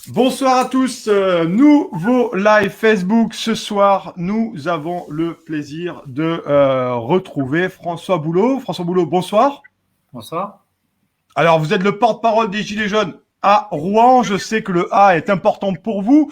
Bonsoir à tous, nouveau live Facebook. Ce soir, nous avons le plaisir de retrouver François Boulot. François Boulot, bonsoir. Bonsoir. Alors, vous êtes le porte-parole des Gilets jaunes à Rouen. Je sais que le A est important pour vous.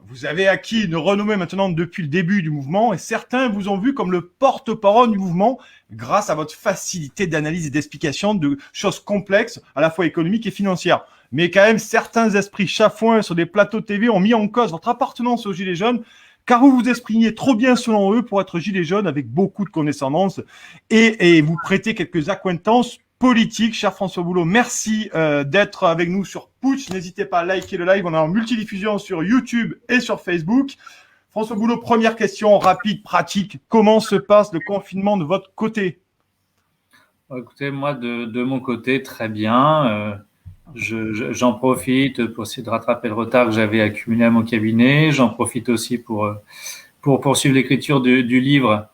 Vous avez acquis une renommée maintenant depuis le début du mouvement et certains vous ont vu comme le porte-parole du mouvement grâce à votre facilité d'analyse et d'explication de choses complexes, à la fois économiques et financières. Mais quand même, certains esprits chafouins sur des plateaux TV ont mis en cause votre appartenance aux Gilets jaunes, car vous vous exprimiez trop bien selon eux pour être Gilets jaunes avec beaucoup de connaissances et vous prêtez quelques accointances politiques. Cher François Boulot, merci d'être avec nous sur Putsch. N'hésitez pas à liker le live. On est en multidiffusion sur YouTube et sur Facebook. François Boulot, première question rapide, pratique. Comment se passe le confinement de votre côté? Écoutez, moi, de mon côté, très bien. J'en profite pour essayer de rattraper le retard que j'avais accumulé à mon cabinet. J'en profite aussi pour poursuivre l'écriture du livre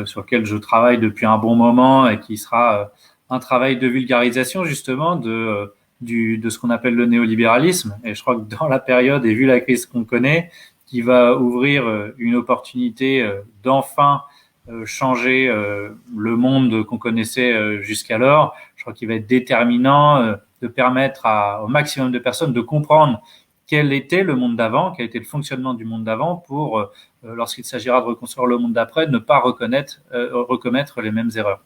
sur lequel je travaille depuis un bon moment et qui sera un travail de vulgarisation justement de ce qu'on appelle le néolibéralisme. Et je crois que dans la période et vu la crise qu'on connaît, qui va ouvrir une opportunité d'enfin changer le monde qu'on connaissait jusqu'alors. Je crois qu'il va être déterminant de permettre au maximum de personnes de comprendre quel était le monde d'avant, quel était le fonctionnement du monde d'avant pour, lorsqu'il s'agira de reconstruire le monde d'après, ne pas recommettre les mêmes erreurs.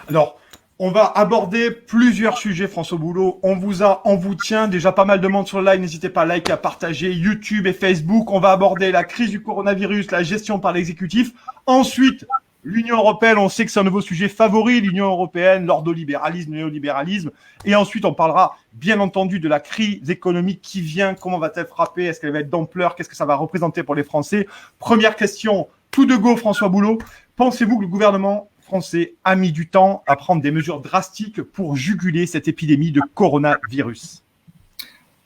Alors, on va aborder plusieurs sujets, François Boulot. On vous tient déjà pas mal de monde sur le live. N'hésitez pas à liker, à partager YouTube et Facebook. On va aborder la crise du coronavirus, la gestion par l'exécutif. Ensuite, l'Union européenne, on sait que c'est un nouveau sujet favori, l'Union européenne, l'ordolibéralisme, le néolibéralisme. Et ensuite, on parlera bien entendu de la crise économique qui vient, comment va-t-elle frapper, est-ce qu'elle va être d'ampleur, qu'est-ce que ça va représenter pour les Français. Première question, tout de go, François Boulot. Pensez-vous que le gouvernement français a mis du temps à prendre des mesures drastiques pour juguler cette épidémie de coronavirus?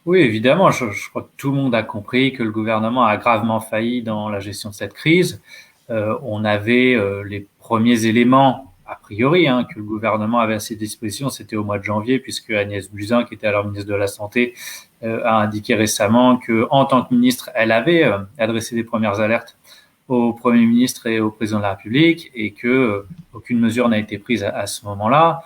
Oui, évidemment, je crois que tout le monde a compris que le gouvernement a gravement failli dans la gestion de cette crise. On avait les premiers éléments, a priori, que le gouvernement avait à ses dispositions, c'était au mois de janvier, puisque Agnès Buzyn, qui était alors ministre de la Santé, a indiqué récemment que, en tant que ministre, elle avait adressé des premières alertes au Premier ministre et au Président de la République, et que aucune mesure n'a été prise à ce moment-là.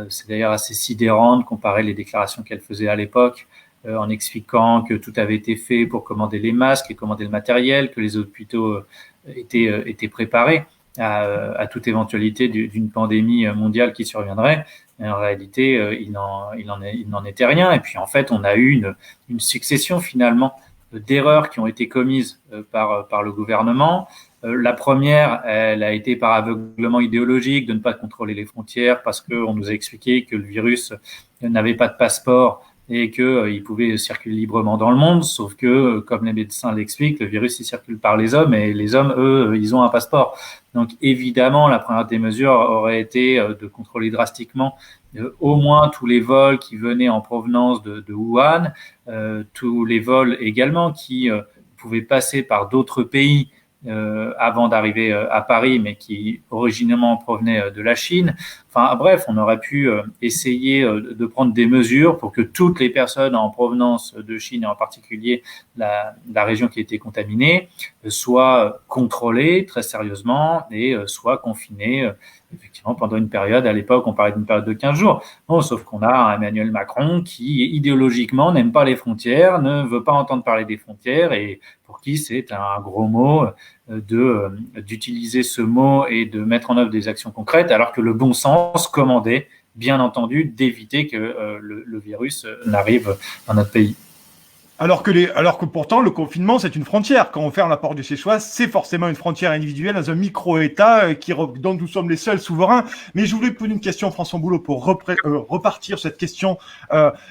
C'est d'ailleurs assez sidérant de comparer les déclarations qu'elle faisait à l'époque en expliquant que tout avait été fait pour commander les masques et commander le matériel, que les hôpitaux étaient préparés à toute éventualité d'une pandémie mondiale qui surviendrait. Et en réalité, il n'en était rien. Et puis en fait, on a eu une succession finalement d'erreurs qui ont été commises par le gouvernement. La première, elle a été par aveuglement idéologique de ne pas contrôler les frontières parce qu'on nous a expliqué que le virus n'avait pas de passeport et qu'il pouvait circuler librement dans le monde, sauf que, comme les médecins l'expliquent, le virus il circule par les hommes et les hommes, eux, ils ont un passeport. Donc évidemment, la première des mesures aurait été de contrôler drastiquement au moins tous les vols qui venaient en provenance de Wuhan, tous les vols également qui pouvaient passer par d'autres pays avant d'arriver à Paris, mais qui originellement provenaient de la Chine. Enfin bref, on aurait pu essayer de prendre des mesures pour que toutes les personnes en provenance de Chine, et en particulier la région qui était contaminée, soient contrôlées très sérieusement et soient confinées effectivement pendant une période. À l'époque, on parlait d'une période de 15 jours. Bon, sauf qu'on a un Emmanuel Macron qui, idéologiquement, n'aime pas les frontières, ne veut pas entendre parler des frontières et pour qui c'est un gros mot d'utiliser ce mot et de mettre en œuvre des actions concrètes, alors que le bon sens commandait, bien entendu, d'éviter que le virus n'arrive dans notre pays. Alors que pourtant, le confinement, c'est une frontière. Quand on ferme la porte de chez soi, c'est forcément une frontière individuelle dans un micro-État dont nous sommes les seuls souverains. Mais je voulais poser une question, François Boulot, pour repartir sur cette question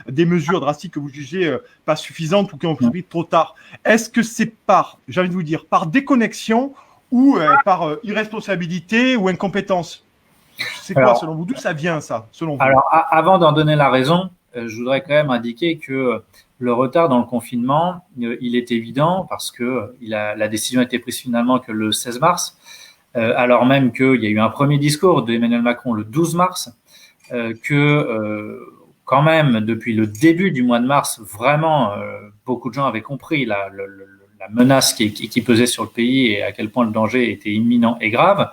des mesures drastiques que vous jugez pas suffisantes ou qui ont pris trop tard. Est-ce que c'est j'ai envie de vous dire, par déconnexion ou par irresponsabilité ou incompétence? C'est quoi, selon vous? D'où ça vient, ça, selon vous? Alors, avant d'en donner la raison, je voudrais quand même indiquer que le retard dans le confinement, il est évident parce que la décision a été prise finalement que le 16 mars, alors même qu'il y a eu un premier discours d'Emmanuel Macron le 12 mars, que quand même, depuis le début du mois de mars, vraiment, beaucoup de gens avaient compris la menace qui pesait sur le pays et à quel point le danger était imminent et grave.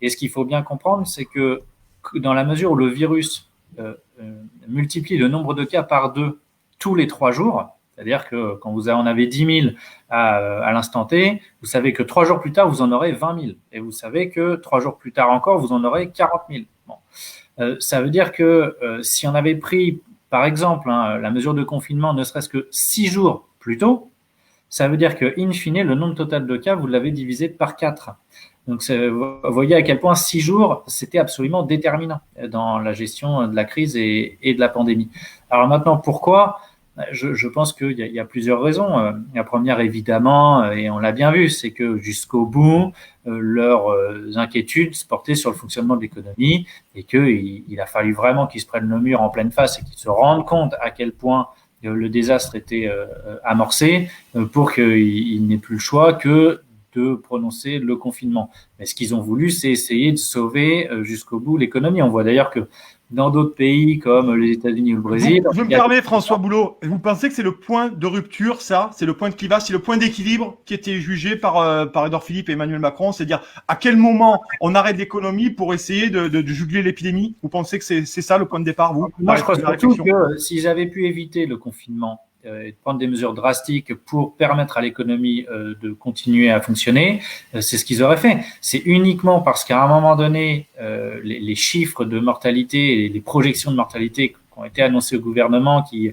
Et ce qu'il faut bien comprendre, c'est que dans la mesure où le virus multiplie le nombre de cas par 2 tous les 3 jours, c'est-à-dire que quand vous en avez 10 000 à l'instant T, vous savez que 3 jours plus tard, vous en aurez 20 000. Et vous savez que 3 jours plus tard encore, vous en aurez 40 000. Bon. Ça veut dire que si on avait pris, par exemple, la mesure de confinement ne serait-ce que 6 jours plus tôt, ça veut dire que, in fine, le nombre total de cas, vous l'avez divisé par 4. Donc, vous voyez à quel point 6 jours, c'était absolument déterminant dans la gestion de la crise et de la pandémie. Alors maintenant, pourquoi ? Je pense qu'il y a plusieurs raisons. La première, évidemment, et on l'a bien vu, c'est que jusqu'au bout, leurs inquiétudes se portaient sur le fonctionnement de l'économie et qu'il a fallu vraiment qu'ils se prennent le mur en pleine face et qu'ils se rendent compte à quel point le désastre était amorcé pour qu'ils n'aient plus le choix que de prononcer le confinement. Mais ce qu'ils ont voulu, c'est essayer de sauver jusqu'au bout l'économie. On voit d'ailleurs que dans d'autres pays comme les États-Unis ou le Brésil. Je me permets, François Boulot, vous pensez que c'est le point de rupture, ça? C'est le point de clivage, c'est le point d'équilibre qui était jugé par Édouard Philippe et Emmanuel Macron? C'est-à-dire, à quel moment on arrête l'économie pour essayer de juguler l'épidémie? Vous pensez que c'est ça le point de départ, vous? Moi, je crois surtout que s'ils avaient pu éviter le confinement et de prendre des mesures drastiques pour permettre à l'économie de continuer à fonctionner, c'est ce qu'ils auraient fait. C'est uniquement parce qu'à un moment donné, les chiffres de mortalité et les projections de mortalité qui ont été annoncées au gouvernement, qui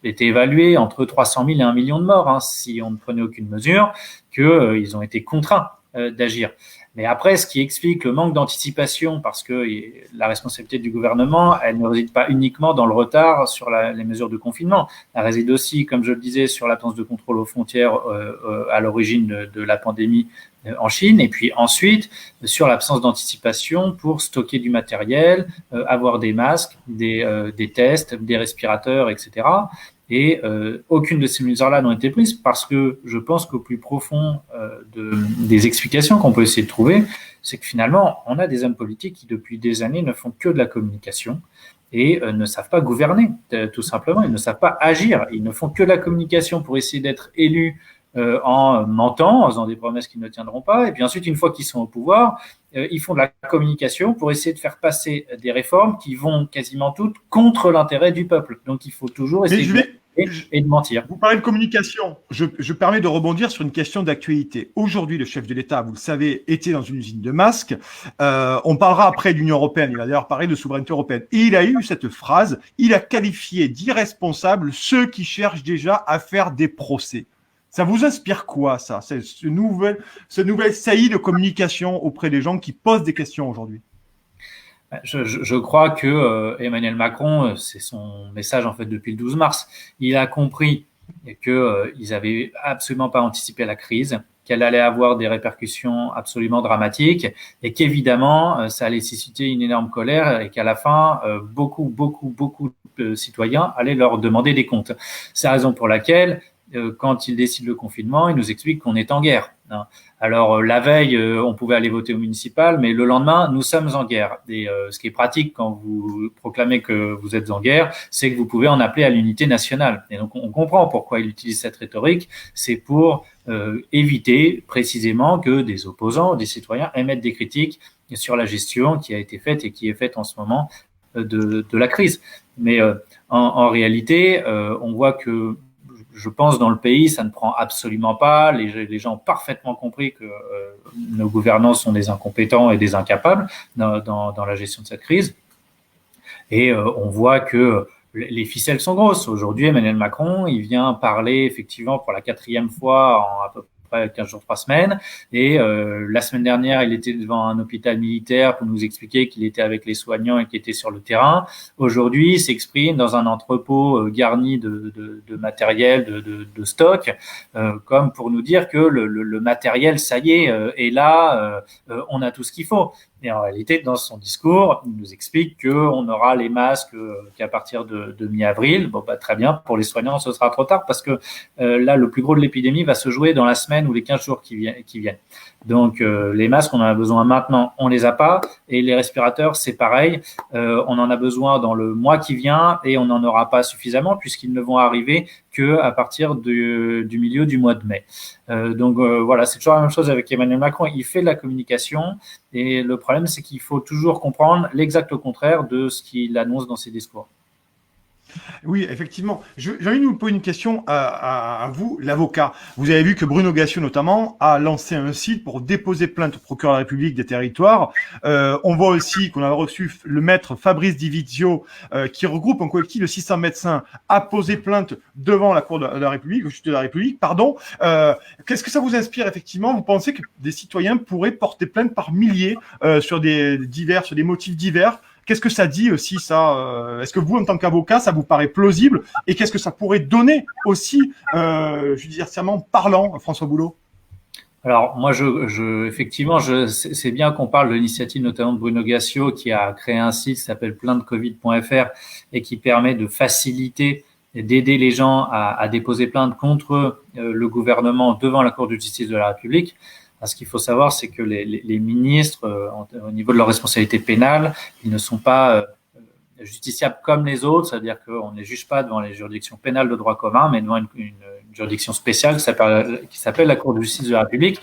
étaient évaluées entre 300 000 et 1 million de morts, si on ne prenait aucune mesure, qu'ils ont été contraints d'agir. Mais après, ce qui explique le manque d'anticipation, parce que la responsabilité du gouvernement, elle ne réside pas uniquement dans le retard sur les mesures de confinement. Elle réside aussi, comme je le disais, sur l'absence de contrôle aux frontières à l'origine de la pandémie en Chine, et puis ensuite sur l'absence d'anticipation pour stocker du matériel, avoir des masques, des tests, des respirateurs, etc. Et aucune de ces mesures-là n'ont été prises parce que je pense qu'au plus profond des explications qu'on peut essayer de trouver, c'est que finalement, on a des hommes politiques qui, depuis des années, ne font que de la communication et ne savent pas gouverner, tout simplement. Ils ne savent pas agir. Ils ne font que de la communication pour essayer d'être élus en mentant, en faisant des promesses qu'ils ne tiendront pas. Et puis ensuite, une fois qu'ils sont au pouvoir, ils font de la communication pour essayer de faire passer des réformes qui vont quasiment toutes contre l'intérêt du peuple. Donc, il faut toujours essayer et de mentir. Vous parlez de communication. Je permets de rebondir sur une question d'actualité. Aujourd'hui, le chef de l'État, vous le savez, était dans une usine de masques. On parlera après de l'Union européenne. Il va d'ailleurs parler de souveraineté européenne. Et il a eu cette phrase. Il a qualifié d'irresponsables ceux qui cherchent déjà à faire des procès. Ça vous inspire quoi, ça? Ce nouvel saillie de communication auprès des gens qui posent des questions aujourd'hui? Je crois que Emmanuel Macron, c'est son message en fait depuis le 12 mars. Il a compris qu'ils avaient absolument pas anticipé la crise, qu'elle allait avoir des répercussions absolument dramatiques et qu'évidemment ça allait susciter une énorme colère et qu'à la fin beaucoup de citoyens allaient leur demander des comptes. C'est la raison pour laquelle quand il décide le confinement, il nous explique qu'on est en guerre. Alors, la veille, on pouvait aller voter au municipal, mais le lendemain, nous sommes en guerre. Et ce qui est pratique quand vous proclamez que vous êtes en guerre, c'est que vous pouvez en appeler à l'unité nationale. Et donc, on comprend pourquoi il utilise cette rhétorique. C'est pour éviter précisément que des opposants, des citoyens émettent des critiques sur la gestion qui a été faite et qui est faite en ce moment de la crise. Mais en réalité, on voit que je pense dans le pays, ça ne prend absolument pas. Les gens ont parfaitement compris que nos gouvernants sont des incompétents et des incapables dans la gestion de cette crise. Et on voit que les ficelles sont grosses. Aujourd'hui, Emmanuel Macron, il vient parler effectivement pour la 4e fois en à peu près 15 jours, 3 semaines. Et la semaine dernière, il était devant un hôpital militaire pour nous expliquer qu'il était avec les soignants et qu'il était sur le terrain. Aujourd'hui, il s'exprime dans un entrepôt garni de matériel, de stock, comme pour nous dire que le matériel, ça y est là, on a tout ce qu'il faut. Et en réalité, dans son discours, il nous explique qu'on aura les masques qu'à partir de mi-avril. Bon, bah, très bien. Pour les soignants, ce sera trop tard parce que là, le plus gros de l'épidémie va se jouer dans la semaine ou les 15 jours qui viennent. Donc, les masques, on en a besoin maintenant, on les a pas. Et les respirateurs, c'est pareil. On en a besoin dans le mois qui vient et on n'en aura pas suffisamment puisqu'ils ne vont arriver que à partir du milieu du mois de mai. Donc voilà, c'est toujours la même chose avec Emmanuel Macron. Il fait de la communication et le problème, c'est qu'il faut toujours comprendre l'exact contraire de ce qu'il annonce dans ses discours. Oui, effectivement. J'ai envie de vous poser une question à vous, l'avocat. Vous avez vu que Bruno Gassio, notamment, a lancé un site pour déposer plainte au procureur de la République des territoires. On voit aussi qu'on a reçu le maître Fabrice Divizio, qui regroupe un collectif de 600 médecins, a posé plainte devant la Cour de la République, au justice de la République, pardon. Qu'est-ce que ça vous inspire, effectivement? Vous pensez que des citoyens pourraient porter plainte par milliers sur sur des motifs divers? Qu'est-ce que ça dit aussi, ça? Est-ce que vous, en tant qu'avocat, ça vous paraît plausible? Et qu'est-ce que ça pourrait donner aussi, judiciairement parlant, François Boulot? Alors moi, effectivement, c'est bien qu'on parle de l'initiative notamment de Bruno Gassio qui a créé un site qui s'appelle plaintecovid.fr et qui permet de faciliter et d'aider les gens à déposer plainte contre le gouvernement devant la Cour de justice de la République. Ce qu'il faut savoir, c'est que les ministres, au niveau de leur responsabilité pénale, ils ne sont pas justiciables comme les autres, c'est-à-dire qu'on ne les juge pas devant les juridictions pénales de droit commun, mais devant une juridiction spéciale qui s'appelle la Cour de justice de la République.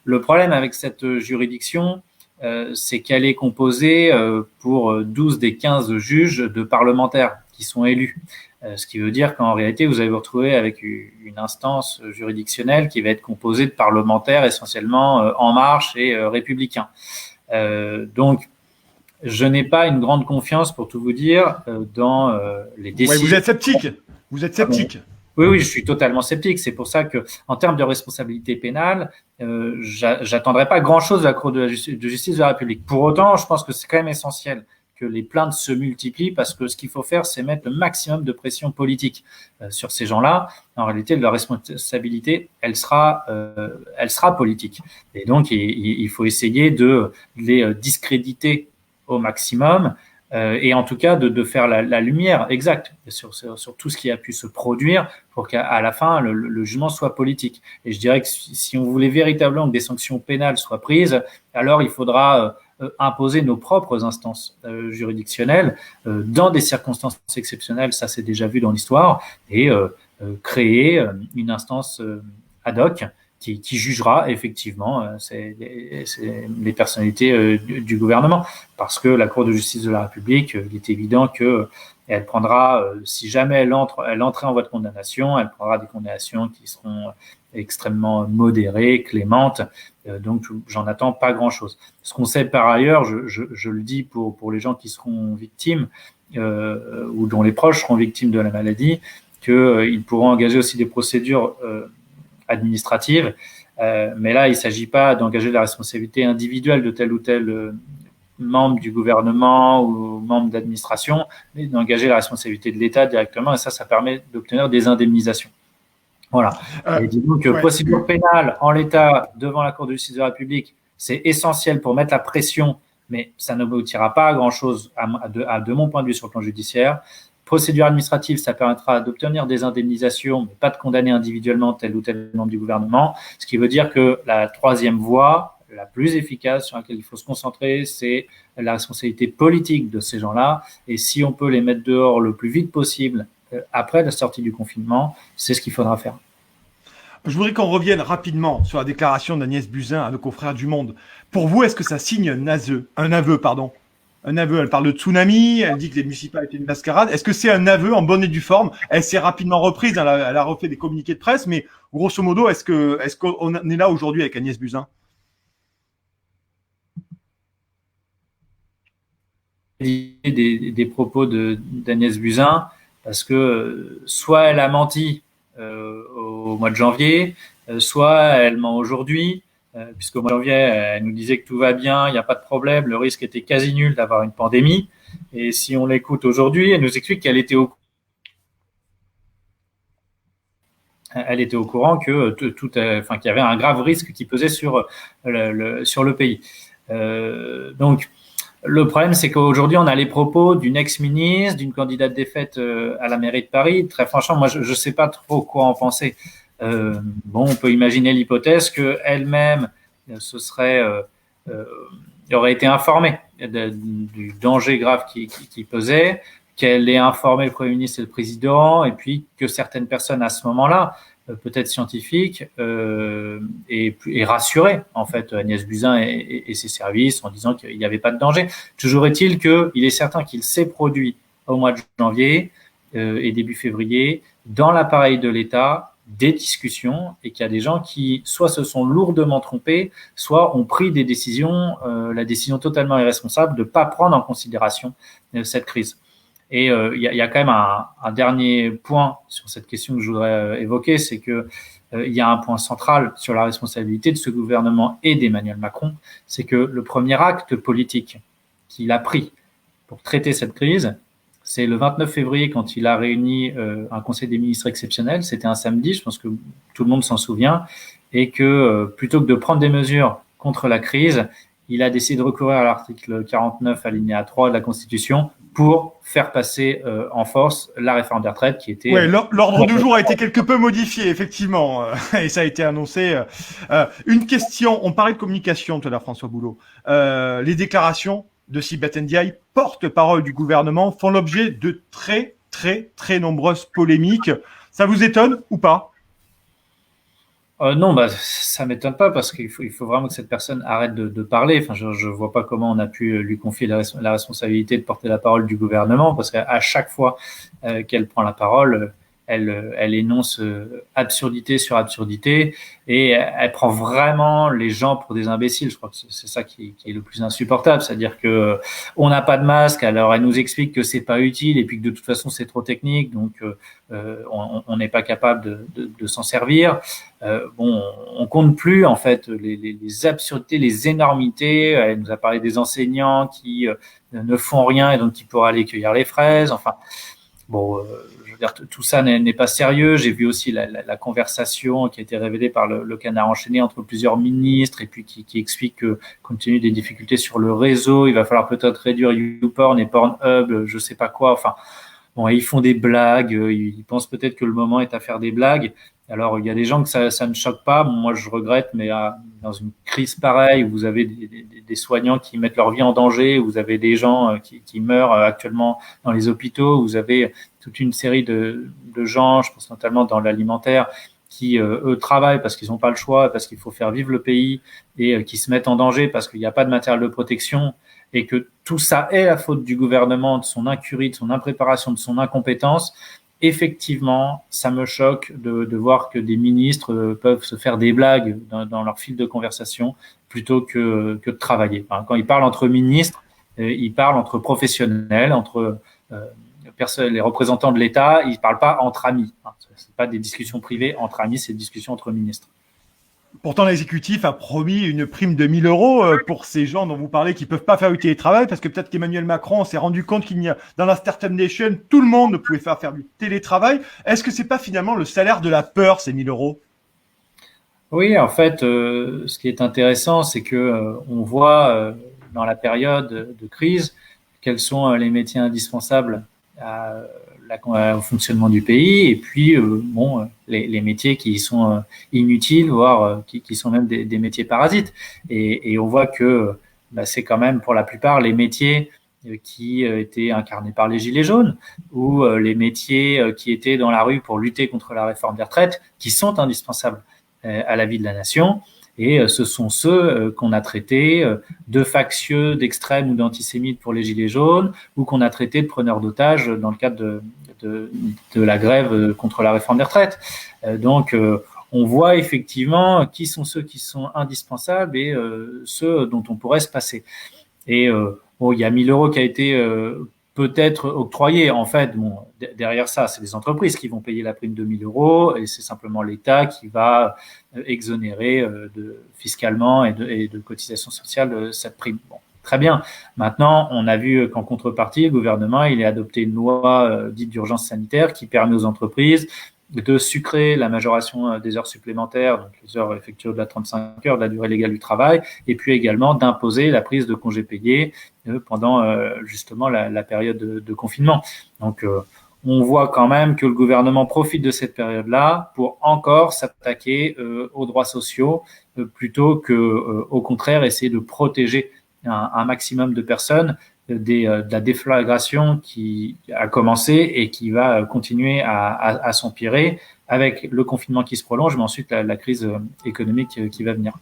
Le problème avec cette juridiction, c'est qu'elle est composée pour 12 des 15 juges de parlementaires qui sont élus. Ce qui veut dire qu'en réalité, vous allez vous retrouver avec une instance juridictionnelle qui va être composée de parlementaires essentiellement En Marche et républicains. Donc, je n'ai pas une grande confiance, pour tout vous dire, dans les décisions. Ouais, vous êtes sceptique. Vous êtes sceptique. Oui, je suis totalement sceptique. C'est pour ça que, en termes de responsabilité pénale, j'attendrai pas grand-chose de la Cour de justice de la République. Pour autant, je pense que c'est quand même essentiel que les plaintes se multiplient parce que ce qu'il faut faire, c'est mettre le maximum de pression politique sur ces gens-là. En réalité, leur responsabilité, elle sera politique. Et donc, il faut essayer de les discréditer au maximum et en tout cas de faire la lumière exacte sur tout ce qui a pu se produire pour qu'à la fin, le jugement soit politique. Et je dirais que si on voulait véritablement que des sanctions pénales soient prises, alors il faudra imposer nos propres instances juridictionnelles dans des circonstances exceptionnelles, ça c'est déjà vu dans l'histoire, et créer une instance ad hoc qui jugera effectivement les personnalités du gouvernement. Parce que la Cour de justice de la République, il est évident qu'elle prendra, si jamais elle entrait en voie de condamnation, elle prendra des condamnations qui seront extrêmement modérées, clémentes. Donc, j'en attends pas grand-chose. Ce qu'on sait par ailleurs, je le dis pour les gens qui seront victimes ou dont les proches seront victimes de la maladie, qu'ils pourront engager aussi des procédures administratives. Mais là, il ne s'agit pas d'engager la responsabilité individuelle de tel ou tel membre du gouvernement ou membre d'administration, mais d'engager la responsabilité de l'État directement. Et ça permet d'obtenir des indemnisations. Voilà. Et donc, procédure pénale en l'état devant la Cour de justice de la République, c'est essentiel pour mettre la pression, mais ça n'aboutira pas à grand-chose de mon point de vue sur le plan judiciaire. Procédure administrative, ça permettra d'obtenir des indemnisations, mais pas de condamner individuellement tel ou tel membre du gouvernement. Ce qui veut dire que la troisième voie, la plus efficace sur laquelle il faut se concentrer, c'est la responsabilité politique de ces gens-là. Et si on peut les mettre dehors le plus vite possible après la sortie du confinement, c'est ce qu'il faudra faire. Je voudrais qu'on revienne rapidement sur la déclaration d'Agnès Buzyn à nos confrères du Monde. Pour vous, est-ce que ça signe un aveu, elle parle de tsunami, elle dit que les municipales étaient une mascarade. Est-ce que c'est un aveu en bonne et due forme? Elle s'est rapidement reprise, elle a refait des communiqués de presse, mais grosso modo, est-ce qu'on est là aujourd'hui avec Agnès Buzyn? Des propos d'Agnès Buzyn, parce que soit elle a menti au mois de janvier, soit elle ment aujourd'hui, puisqu'au mois de janvier, elle nous disait que tout va bien, il n'y a pas de problème, le risque était quasi nul d'avoir une pandémie. Et si on l'écoute aujourd'hui, elle nous explique qu'elle était au courant que qu'il y avait un grave risque qui pesait sur le pays. Donc, le problème, c'est qu'aujourd'hui, on a les propos d'une ex-ministre, d'une candidate défaite à la mairie de Paris. Très franchement, moi, je sais pas trop quoi en penser. Bon, on peut imaginer l'hypothèse qu'elle-même aurait été informée du danger grave qui pesait, qu'elle ait informé le Premier ministre et le Président, et puis que certaines personnes à ce moment-là, peut-être scientifiques, et rassuré en fait Agnès Buzyn et ses services en disant qu'il n'y avait pas de danger. Toujours est-il qu'il est certain qu'il s'est produit au mois de janvier et début février dans l'appareil de l'État des discussions et qu'il y a des gens qui soit se sont lourdement trompés, soit ont pris des décisions, la décision totalement irresponsable de ne pas prendre en considération cette crise. Et il y a quand même un dernier point sur cette question que je voudrais évoquer, c'est que il y a un point central sur la responsabilité de ce gouvernement et d'Emmanuel Macron, c'est que le premier acte politique qu'il a pris pour traiter cette crise, c'est le 29 février quand il a réuni un conseil des ministres exceptionnel. C'était un samedi, je pense que tout le monde s'en souvient, et que plutôt que de prendre des mesures contre la crise, il a décidé de recourir à l'article 49 alinéa 3 de la Constitution pour faire passer en force la réforme des retraites qui était... Oui, l'ordre du jour a été quelque peu modifié, effectivement, et ça a été annoncé. Une question, on parlait de communication tout à l'heure, François Boulot. Les déclarations de Sibeth Ndiaye, porte-parole du gouvernement, font l'objet de très, très, très nombreuses polémiques. Ça vous étonne ou pas ? Non, ça m'étonne pas parce qu'il faut vraiment que cette personne arrête de parler. Enfin, je vois pas comment on a pu lui confier la responsabilité de porter la parole du gouvernement parce qu'à chaque fois qu'elle prend la parole, elle énonce absurdité sur absurdité et elle prend vraiment les gens pour des imbéciles. Je crois que c'est ça qui est le plus insupportable, c'est-à-dire que on n'a pas de masque, alors elle nous explique que c'est pas utile et puis que de toute façon c'est trop technique, donc on n'est pas capable de s'en servir. Bon, on compte plus en fait les absurdités, les énormités. Elle nous a parlé des enseignants qui ne font rien et donc ils pourraient aller cueillir les fraises. Enfin, bon, je veux dire, tout ça n'est pas sérieux. J'ai vu aussi la conversation qui a été révélée par le Canard enchaîné entre plusieurs ministres et puis qui explique que compte tenu des difficultés sur le réseau, il va falloir peut-être réduire YouPorn et Pornhub, je sais pas quoi. Enfin, bon, ils font des blagues. Ils pensent peut-être que le moment est à faire des blagues. Alors, il y a des gens que ça ne choque pas. Moi, je regrette, mais dans une crise pareille, où vous avez des soignants qui mettent leur vie en danger, où vous avez des gens qui meurent actuellement dans les hôpitaux, où vous avez toute une série de gens, je pense notamment dans l'alimentaire, qui, eux, travaillent parce qu'ils n'ont pas le choix, parce qu'il faut faire vivre le pays, et qui se mettent en danger parce qu'il n'y a pas de matériel de protection, et que tout ça est la faute du gouvernement, de son incurie, de son impréparation, de son incompétence. Effectivement, ça me choque de voir que des ministres peuvent se faire des blagues dans leur fil de conversation plutôt que de travailler. Enfin, quand ils parlent entre ministres, ils parlent entre professionnels, entre les représentants de l'État, ils ne parlent pas entre amis. C'est pas des discussions privées entre amis, c'est des discussions entre ministres. Pourtant, l'exécutif a promis une prime de 1 000 euros pour ces gens dont vous parlez qui peuvent pas faire du télétravail, parce que peut-être qu'Emmanuel Macron s'est rendu compte qu'il n'y a, dans la Startup Nation, tout le monde ne pouvait faire du télétravail. Est-ce que c'est pas finalement le salaire de la peur, ces 1 000 euros ? Oui, en fait, ce qui est intéressant, c'est que on voit dans la période de crise quels sont les métiers indispensables au fonctionnement du pays, et puis les métiers qui sont inutiles, voire qui sont même des métiers parasites. Et on voit que c'est quand même pour la plupart les métiers qui étaient incarnés par les Gilets jaunes, ou les métiers qui étaient dans la rue pour lutter contre la réforme des retraites, qui sont indispensables à la vie de la nation. Et ce sont ceux qu'on a traités de factieux, d'extrêmes ou d'antisémites pour les Gilets jaunes, ou qu'on a traités de preneurs d'otages dans le cadre de la grève contre la réforme des retraites. Donc, on voit effectivement qui sont ceux qui sont indispensables et ceux dont on pourrait se passer. Et il y a 1 000 euros qui a été peut-être octroyé. En fait, derrière ça, c'est les entreprises qui vont payer la prime de 1 000 euros et c'est simplement l'État qui va exonérer fiscalement et de cotisations sociales cette prime. Bon, très bien. Maintenant, on a vu qu'en contrepartie, le gouvernement il a adopté une loi dite d'urgence sanitaire qui permet aux entreprises de sucrer la majoration des heures supplémentaires, donc les heures effectuées au-delà de 35 heures de la durée légale du travail, et puis également d'imposer la prise de congés payés pendant justement la période de confinement. Donc, on voit quand même que le gouvernement profite de cette période-là pour encore s'attaquer aux droits sociaux plutôt que, au contraire, essayer de protéger un maximum de personnes de la déflagration qui a commencé et qui va continuer à s'empirer avec le confinement qui se prolonge, mais ensuite la crise économique qui va venir.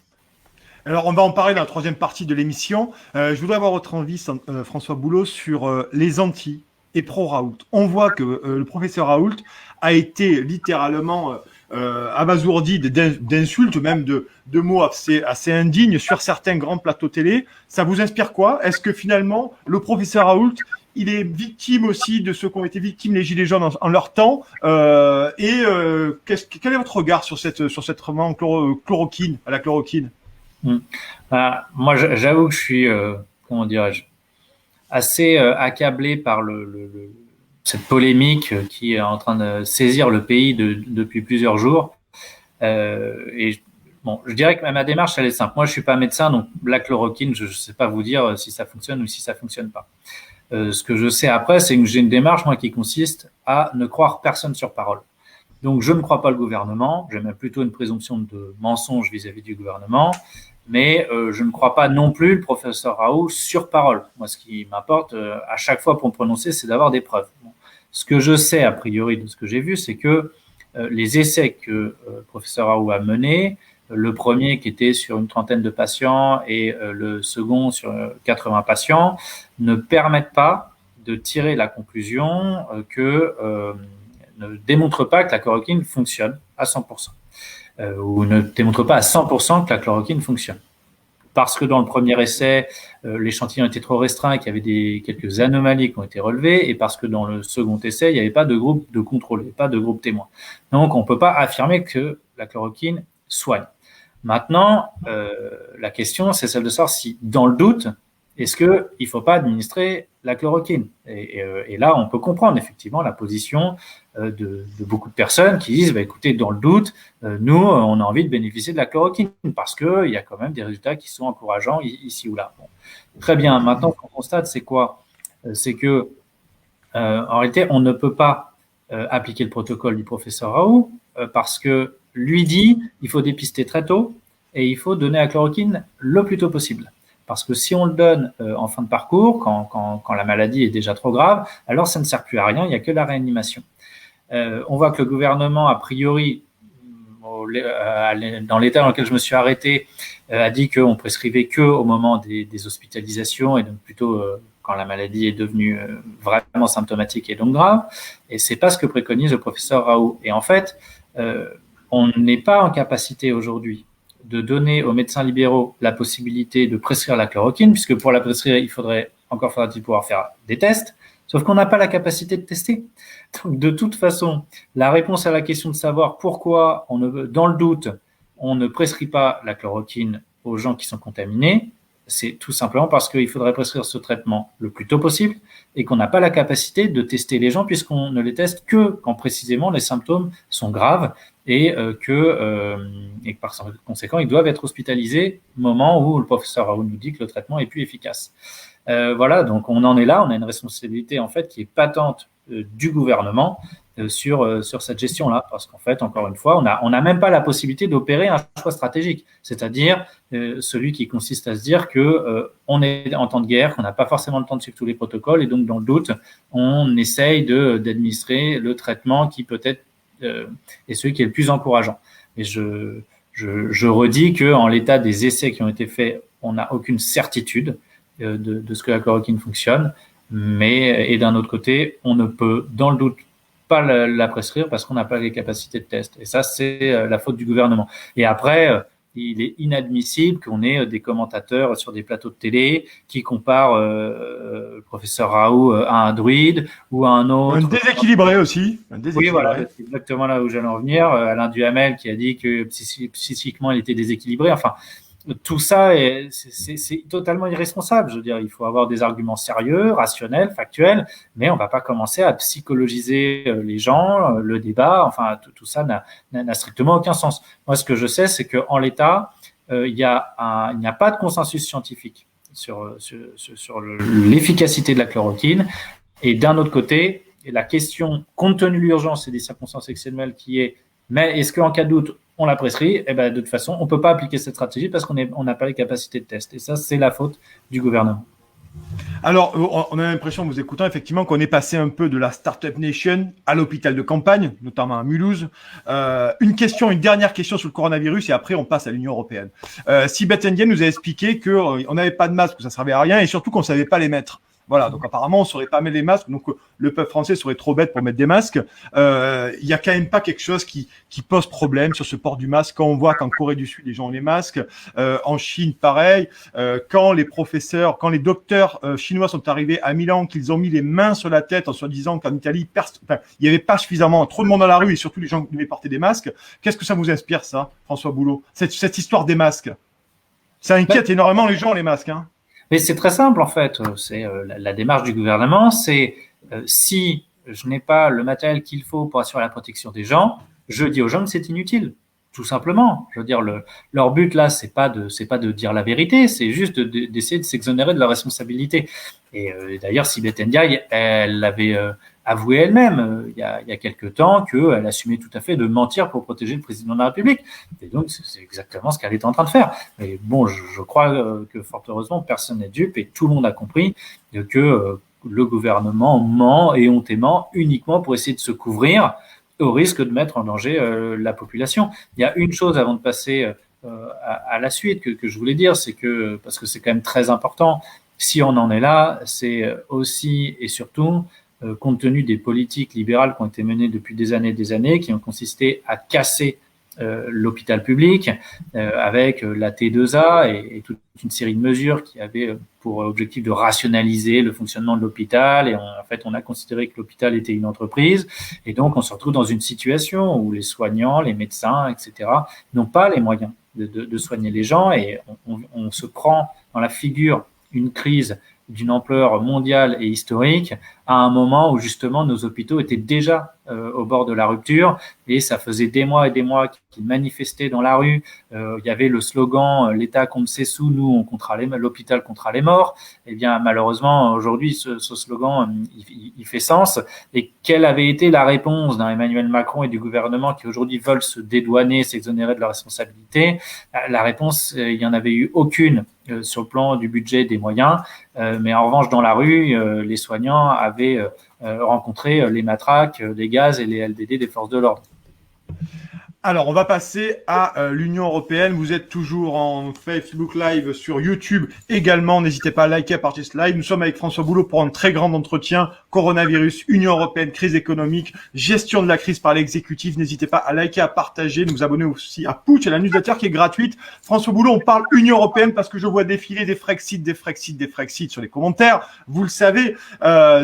Alors, on va en parler dans la troisième partie de l'émission. Je voudrais avoir votre avis, François Boulot, sur les anti et pro-Raoult. On voit que le professeur Raoult a été littéralement abasourdi d'insultes, même de mots assez indignes sur certains grands plateaux télé. Ça vous inspire quoi? Est-ce que finalement, le professeur Raoult, il est victime aussi de ceux qui ont été victimes les Gilets jaunes en leur temps quel est votre regard sur cette chloroquine, à la chloroquine? Moi, j'avoue que je suis, comment dirais-je, assez accablé par cette polémique qui est en train de saisir le pays depuis plusieurs jours. Bon, je dirais que ma démarche, elle est simple. Moi, je suis pas médecin, donc la chloroquine, je sais pas vous dire si ça fonctionne ou si ça fonctionne pas. Ce que je sais après, c'est que j'ai une démarche, moi, qui consiste à ne croire personne sur parole. Donc, je ne crois pas le gouvernement. J'ai même plutôt une présomption de mensonge vis-à-vis du gouvernement. Mais je ne crois pas non plus le professeur Raoult sur parole. Moi, ce qui m'importe à chaque fois pour me prononcer, c'est d'avoir des preuves. Bon. Ce que je sais, a priori, de ce que j'ai vu, c'est que les essais que le professeur Raoult a menés, le premier qui était sur une trentaine de patients et le second sur 80 patients, ne permettent pas de tirer la conclusion ne démontrent pas que la chloroquine fonctionne à 100%. Ou ne démontre pas à 100% que la chloroquine fonctionne. Parce que dans le premier essai, l'échantillon était trop restreint et qu'il y avait quelques anomalies qui ont été relevées, et parce que dans le second essai, il n'y avait pas de groupe de contrôle, il n'y avait pas de groupe témoin. Donc, on ne peut pas affirmer que la chloroquine soigne. Maintenant, la question, c'est celle de savoir si, dans le doute, est-ce qu'il ne faut pas administrer la chloroquine? Et là, on peut comprendre effectivement la position de beaucoup de personnes qui disent, écoutez, dans le doute, nous, on a envie de bénéficier de la chloroquine parce qu'il y a quand même des résultats qui sont encourageants ici ou là. Bon. Très bien. Maintenant, ce qu'on constate, c'est quoi? C'est que, en réalité, on ne peut pas appliquer le protocole du professeur Raoult parce que lui dit, il faut dépister très tôt et il faut donner la chloroquine le plus tôt possible. Parce que si on le donne en fin de parcours, quand la maladie est déjà trop grave, alors ça ne sert plus à rien, il n'y a que la réanimation. On voit que le gouvernement, a priori, dans l'état dans lequel je me suis arrêté, a dit qu'on prescrivait que au moment des hospitalisations et donc plutôt quand la maladie est devenue vraiment symptomatique et donc grave. Et c'est pas ce que préconise le professeur Raoult. Et en fait, on n'est pas en capacité aujourd'hui de donner aux médecins libéraux la possibilité de prescrire la chloroquine, puisque pour la prescrire, faudra-t-il pouvoir faire des tests, sauf qu'on n'a pas la capacité de tester. Donc, de toute façon, la réponse à la question de savoir pourquoi, dans le doute, on ne prescrit pas la chloroquine aux gens qui sont contaminés, c'est tout simplement parce qu'il faudrait prescrire ce traitement le plus tôt possible et qu'on n'a pas la capacité de tester les gens puisqu'on ne les teste que quand précisément les symptômes sont graves et que par conséquent, ils doivent être hospitalisés au moment où le professeur Raoult nous dit que le traitement est plus efficace. Voilà, donc on en est là, on a une responsabilité en fait qui est patente du gouvernement sur cette gestion-là, parce qu'en fait, encore une fois, on n'a même pas la possibilité d'opérer un choix stratégique, c'est-à-dire celui qui consiste à se dire que on est en temps de guerre, qu'on n'a pas forcément le temps de suivre tous les protocoles, et donc dans le doute, on essaye d'administrer le traitement qui peut-être est celui qui est le plus encourageant. Et je redis que en l'état des essais qui ont été faits, on n'a aucune certitude de ce que la chloroquine fonctionne, et d'un autre côté, on ne peut, dans le doute, pas la prescrire parce qu'on n'a pas les capacités de test. Et ça, c'est la faute du gouvernement. Et après, il est inadmissible qu'on ait des commentateurs sur des plateaux de télé qui comparent le professeur Raoult à un druide ou à un autre. Un déséquilibré aussi. Oui, voilà, c'est exactement là où j'allais en venir. Alain Duhamel qui a dit que psychiquement, il était déséquilibré. Enfin, tout ça, c'est totalement irresponsable. Je veux dire, il faut avoir des arguments sérieux, rationnels, factuels, mais on ne va pas commencer à psychologiser les gens, le débat. Enfin, tout ça n'a strictement aucun sens. Moi, ce que je sais, c'est qu'en l'état, il n'y a pas de consensus scientifique sur l'efficacité de la chloroquine. Et d'un autre côté, la question, compte tenu de l'urgence et des circonstances exceptionnelles, qui est, mais est-ce qu'en cas de doute, on la prescrit? Eh ben, de toute façon, on ne peut pas appliquer cette stratégie parce qu'on n'a pas les capacités de test. Et ça, c'est la faute du gouvernement. Alors, on a l'impression, en vous écoutant, effectivement, qu'on est passé un peu de la Startup Nation à l'hôpital de campagne, notamment à Mulhouse. Une dernière question sur le coronavirus, et après, on passe à l'Union européenne. Sibeth Ndiaye nous a expliqué qu'on n'avait pas de masque, que ça servait à rien, et surtout qu'on ne savait pas les mettre. Voilà, donc apparemment, on ne saurait pas mettre les masques, donc le peuple français serait trop bête pour mettre des masques. Il y a quand même pas quelque chose qui pose problème sur ce port du masque. Quand on voit qu'en Corée du Sud, les gens ont les masques, en Chine, pareil. Quand les docteurs chinois sont arrivés à Milan, qu'ils ont mis les mains sur la tête en se disant qu'en Italie, il n'y avait pas suffisamment trop de monde dans la rue et surtout les gens devaient porter des masques. Qu'est-ce que ça vous inspire, ça, François Boulot, cette histoire des masques? Ça inquiète énormément les gens, les masques, hein. Mais c'est très simple en fait. C'est la démarche du gouvernement, c'est si je n'ai pas le matériel qu'il faut pour assurer la protection des gens, je dis aux gens que c'est inutile, tout simplement. Je veux dire, leur but là, c'est pas de dire la vérité, c'est juste d'essayer de s'exonérer de leur responsabilité. Et d'ailleurs, Sibeth Ndiaye, elle l'avait avoué elle-même il y a quelque temps qu'elle assumait tout à fait de mentir pour protéger le président de la République. Et donc, c'est exactement ce qu'elle est en train de faire. Mais bon, je crois que fort heureusement, personne n'est dupe et tout le monde a compris que le gouvernement ment éhontément uniquement pour essayer de se couvrir au risque de mettre en danger la population. Il y a une chose avant de passer à la suite que je voulais dire, c'est que, parce que c'est quand même très important, si on en est là, c'est aussi et surtout compte tenu des politiques libérales qui ont été menées depuis des années, qui ont consisté à casser l'hôpital public avec la T2A et toute une série de mesures qui avaient pour objectif de rationaliser le fonctionnement de l'hôpital. Et en fait, on a considéré que l'hôpital était une entreprise. Et donc, on se retrouve dans une situation où les soignants, les médecins, etc., n'ont pas les moyens de soigner les gens. Et on se prend dans la figure une crise d'une ampleur mondiale et historique à un moment où justement nos hôpitaux étaient déjà au bord de la rupture et ça faisait des mois et des mois qu'ils manifestaient dans la rue. Il y avait le slogan l'État contre ses sous, nous on comptera l'hôpital contre les morts. Eh bien malheureusement aujourd'hui ce slogan il fait sens. Et quelle avait été la réponse d'un Emmanuel Macron et du gouvernement qui aujourd'hui veulent se dédouaner, s'exonérer de leurs responsabilités? La réponse il y en avait eu aucune sur le plan du budget, des moyens, mais en revanche dans la rue les soignants avaient rencontré les matraques, les gaz et les LBD des forces de l'ordre. Alors, on va passer à l'Union européenne. Vous êtes toujours en Facebook Live, sur YouTube également. N'hésitez pas à liker, à partager ce live. Nous sommes avec François Boulot pour un très grand entretien. Coronavirus, Union européenne, crise économique, gestion de la crise par l'exécutif. N'hésitez pas à liker, à partager, nous abonner aussi à Putsch, à la newsletter qui est gratuite. François Boulot, on parle Union européenne parce que je vois défiler des Frexit sur les commentaires. Vous le savez,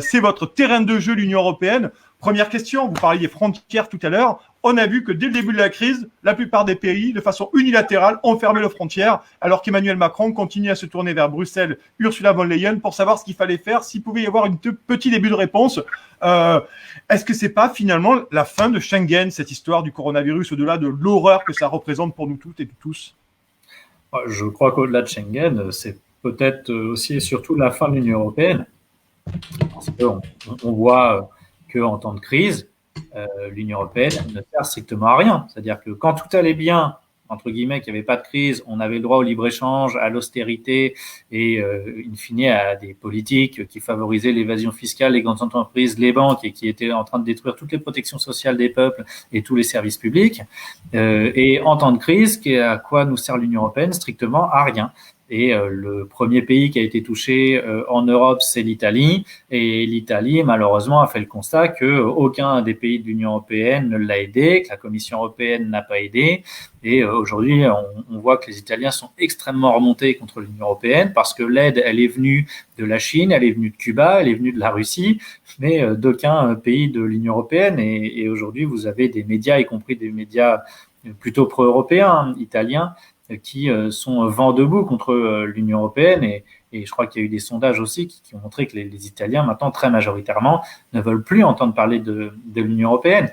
c'est votre terrain de jeu, l'Union européenne. Première question, vous parliez des frontières tout à l'heure. On a vu que dès le début de la crise, la plupart des pays, de façon unilatérale, ont fermé leurs frontières, alors qu'Emmanuel Macron continue à se tourner vers Bruxelles, Ursula von der Leyen, pour savoir ce qu'il fallait faire, s'il pouvait y avoir un petit début de réponse. Est-ce que c'est pas finalement la fin de Schengen, cette histoire du coronavirus, au-delà de l'horreur que ça représente pour nous toutes et tous? Je crois qu'au-delà de Schengen, c'est peut-être aussi et surtout la fin de l'Union européenne. Parce qu'on voit qu'en temps de crise, l'Union européenne ne sert strictement à rien. C'est-à-dire que quand tout allait bien, entre guillemets, qu'il n'y avait pas de crise, on avait le droit au libre-échange, à l'austérité et, in fine, à des politiques qui favorisaient l'évasion fiscale, les grandes entreprises, les banques et qui étaient en train de détruire toutes les protections sociales des peuples et tous les services publics. Et en temps de crise, à quoi nous sert l'Union européenne? Strictement à rien. Et le premier pays qui a été touché en Europe, c'est l'Italie. Et l'Italie, malheureusement, a fait le constat que aucun des pays de l'Union européenne ne l'a aidé, que la Commission européenne n'a pas aidé. Et aujourd'hui, on voit que les Italiens sont extrêmement remontés contre l'Union européenne parce que l'aide, elle est venue de la Chine, elle est venue de Cuba, elle est venue de la Russie, mais d'aucun pays de l'Union européenne. Et aujourd'hui, vous avez des médias, y compris des médias plutôt pro-européens, italiens, qui sont vent debout contre l'Union européenne et je crois qu'il y a eu des sondages aussi qui ont montré que les Italiens maintenant très majoritairement ne veulent plus entendre parler de l'Union européenne.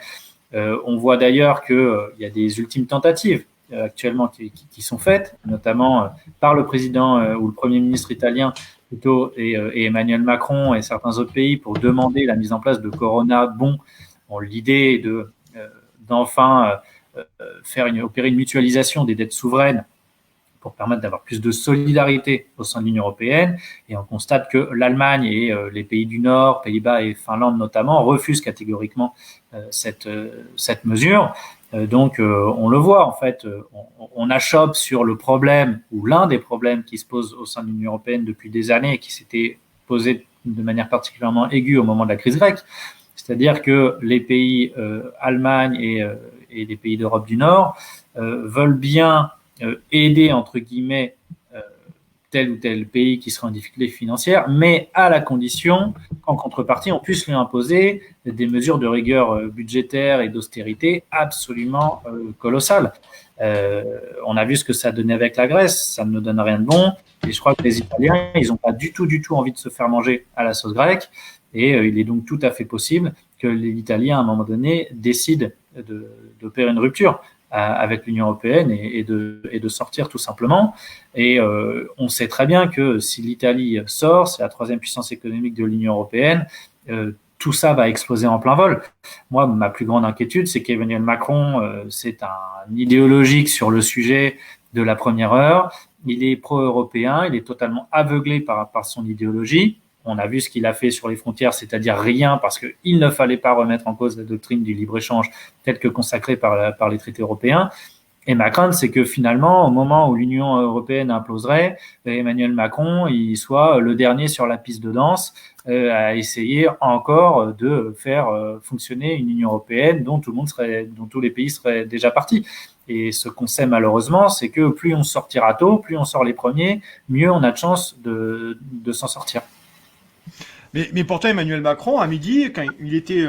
On voit d'ailleurs qu'il y a des ultimes tentatives actuellement qui sont faites, notamment par le président ou le Premier ministre italien plutôt et Emmanuel Macron et certains autres pays pour demander la mise en place de Corona Bonds. L'idée est d'enfin opérer une mutualisation des dettes souveraines pour permettre d'avoir plus de solidarité au sein de l'Union européenne. Et on constate que l'Allemagne et les pays du Nord, Pays-Bas et Finlande notamment, refusent catégoriquement cette mesure. Donc, on le voit, en fait, on achoppe sur le problème, ou l'un des problèmes qui se posent au sein de l'Union européenne depuis des années et qui s'était posé de manière particulièrement aiguë au moment de la crise grecque. C'est-à-dire que les pays Allemagne et les pays d'Europe du Nord veulent bien aider, entre guillemets, tel ou tel pays qui sera en difficulté financière, mais à la condition qu'en contrepartie, on puisse lui imposer des mesures de rigueur budgétaire et d'austérité absolument colossales. On a vu ce que ça donnait avec la Grèce, ça ne donne rien de bon, et je crois que les Italiens, ils n'ont pas du tout envie de se faire manger à la sauce grecque, et il est donc tout à fait possible que l'Italien, à un moment donné, décide d'opérer une rupture avec l'Union européenne et de sortir tout simplement. Et on sait très bien que si l'Italie sort, c'est la troisième puissance économique de l'Union européenne, tout ça va exploser en plein vol. Moi, ma plus grande inquiétude, c'est qu'Emmanuel Macron, c'est un idéologique sur le sujet de la première heure. Il est pro-européen, il est totalement aveuglé par son idéologie. On a vu ce qu'il a fait sur les frontières, c'est-à-dire rien, parce qu'il ne fallait pas remettre en cause la doctrine du libre-échange telle que consacrée par les traités européens. Et ma crainte, c'est que finalement, au moment où l'Union européenne imploserait, Emmanuel Macron, il soit le dernier sur la piste de danse à essayer encore de faire fonctionner une Union européenne dont tous les pays seraient déjà partis. Et ce qu'on sait malheureusement, c'est que plus on sortira tôt, plus on sort les premiers, mieux on a de chances de s'en sortir. Mais pourtant, Emmanuel Macron, à midi, quand il était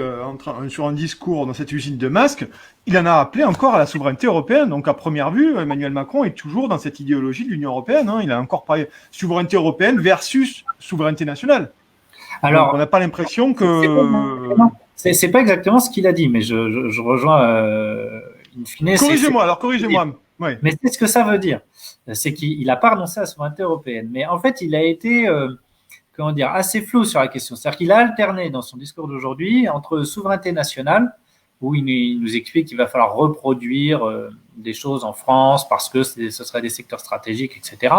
sur un discours dans cette usine de masques, il en a appelé encore à la souveraineté européenne. Donc, à première vue, Emmanuel Macron est toujours dans cette idéologie de l'Union européenne. Il a encore parlé souveraineté européenne versus souveraineté nationale. Alors, donc, on n'a pas l'impression que... C'est pas exactement ce qu'il a dit, mais je rejoins in fine. Corrigez-moi. Ouais. Mais c'est ce que ça veut dire. C'est qu'il n'a pas renoncé à la souveraineté européenne. Mais en fait, il a été... assez flou sur la question. C'est-à-dire qu'il a alterné dans son discours d'aujourd'hui entre souveraineté nationale, où il nous explique qu'il va falloir reproduire des choses en France parce que ce seraient des secteurs stratégiques, etc.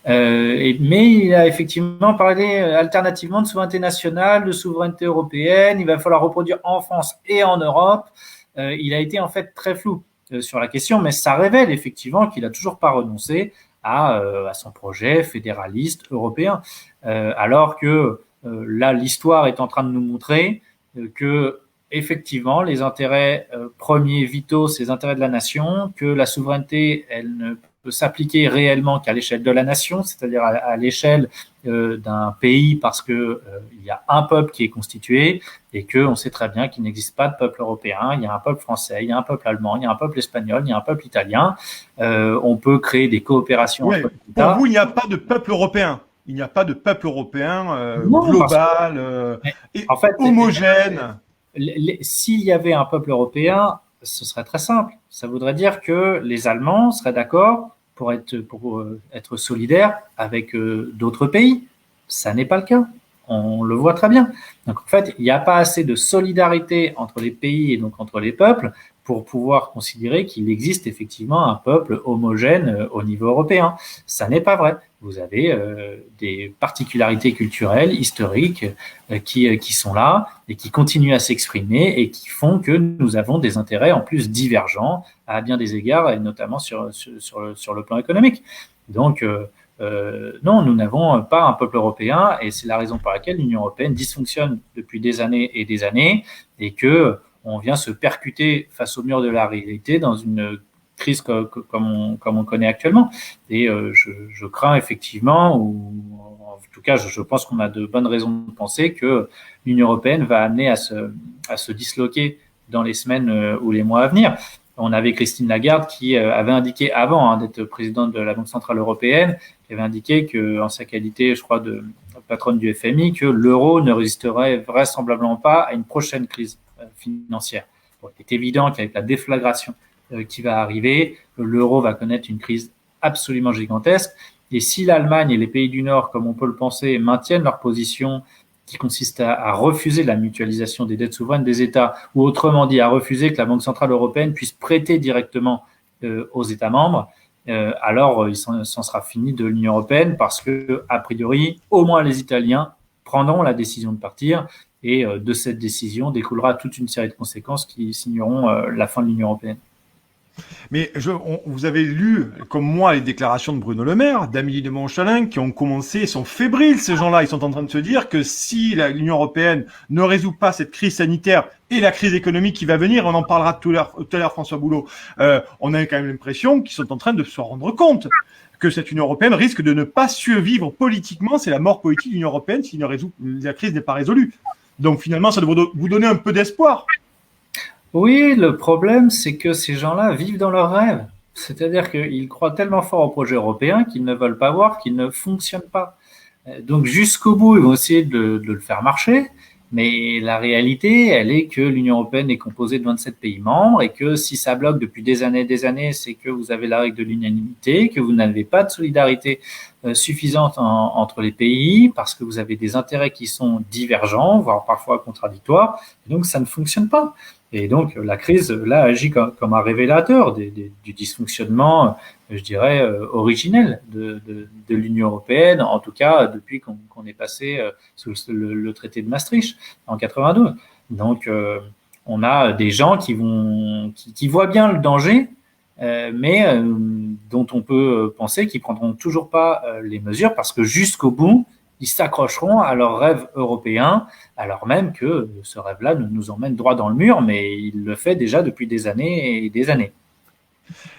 Mais il a effectivement parlé alternativement de souveraineté nationale, de souveraineté européenne. Il va falloir reproduire en France et en Europe. Il a été en fait très flou sur la question, mais ça révèle effectivement qu'il n'a toujours pas renoncé à son projet fédéraliste européen. Alors que là, l'histoire est en train de nous montrer que effectivement, les intérêts premiers vitaux, c'est les intérêts de la nation, que la souveraineté, elle ne peut s'appliquer réellement qu'à l'échelle de la nation, c'est-à-dire à l'échelle d'un pays, parce que il y a un peuple qui est constitué et que on sait très bien qu'il n'existe pas de peuple européen. Il y a un peuple français, il y a un peuple allemand, il y a un peuple espagnol, il y a un peuple italien. On peut créer des coopérations. Oui, pour vous, il n'y a pas de peuple européen. Il n'y a pas de peuple européen global et en fait, homogène. S'il y avait un peuple européen, ce serait très simple. Ça voudrait dire que les Allemands seraient d'accord pour être solidaires avec d'autres pays. Ça n'est pas le cas. On le voit très bien. Donc en fait, il n'y a pas assez de solidarité entre les pays et donc entre les peuples pour pouvoir considérer qu'il existe effectivement un peuple homogène au niveau européen. Ça n'est pas vrai. Vous avez des particularités culturelles, historiques, qui sont là et qui continuent à s'exprimer et qui font que nous avons des intérêts en plus divergents à bien des égards, et notamment sur le plan économique. Donc, non, nous n'avons pas un peuple européen et c'est la raison pour laquelle l'Union européenne dysfonctionne depuis des années et que on vient se percuter face au mur de la réalité dans une crise comme on connaît actuellement. Et je crains effectivement, ou en tout cas je pense qu'on a de bonnes raisons de penser que l'Union européenne va amener à se disloquer dans les semaines ou les mois à venir. On avait Christine Lagarde qui avait indiqué avant d'être présidente de la Banque centrale européenne, qui avait indiqué que, en sa qualité, je crois, de patronne du FMI, que l'euro ne résisterait vraisemblablement pas à une prochaine crise financière. Bon, il est évident qu'avec la déflagration qui va arriver, l'euro va connaître une crise absolument gigantesque. Et si l'Allemagne et les pays du Nord, comme on peut le penser, maintiennent leur position qui consiste à refuser la mutualisation des dettes souveraines des États, ou autrement dit, à refuser que la Banque centrale européenne puisse prêter directement aux États membres, alors il s'en sera fini de l'Union européenne parce que, a priori, au moins les Italiens prendront la décision de partir et de cette décision découlera toute une série de conséquences qui signeront la fin de l'Union européenne. Mais vous avez lu, comme moi, les déclarations de Bruno Le Maire, d'Amélie de Montchalin, qui ont commencé, ils sont fébriles, ces gens-là. Ils sont en train de se dire que si l'Union européenne ne résout pas cette crise sanitaire et la crise économique qui va venir, on en parlera tout à l'heure, François Boulot, on a quand même l'impression qu'ils sont en train de se rendre compte que cette Union européenne risque de ne pas survivre politiquement. C'est la mort politique de l'Union européenne si la crise n'est pas résolue. Donc finalement, ça doit vous donner un peu d'espoir. Oui, le problème, c'est que ces gens-là vivent dans leurs rêves. C'est-à-dire qu'ils croient tellement fort au projet européen qu'ils ne veulent pas voir qu'il ne fonctionne pas. Donc jusqu'au bout, ils vont essayer de le faire marcher, mais la réalité, elle est que l'Union européenne est composée de 27 pays membres et que si ça bloque depuis des années, c'est que vous avez la règle de l'unanimité, que vous n'avez pas de solidarité suffisante entre les pays parce que vous avez des intérêts qui sont divergents, voire parfois contradictoires, et donc ça ne fonctionne pas. Et donc, la crise, là, agit comme un révélateur du dysfonctionnement, je dirais, originel de l'Union européenne, en tout cas depuis qu'on est passé sous le traité de Maastricht en 92. Donc, on a des gens qui voient bien le danger, mais dont on peut penser qu'ils prendront toujours pas les mesures parce que jusqu'au bout, ils s'accrocheront à leur rêve européen, alors même que ce rêve-là nous emmène droit dans le mur, mais il le fait déjà depuis des années et des années.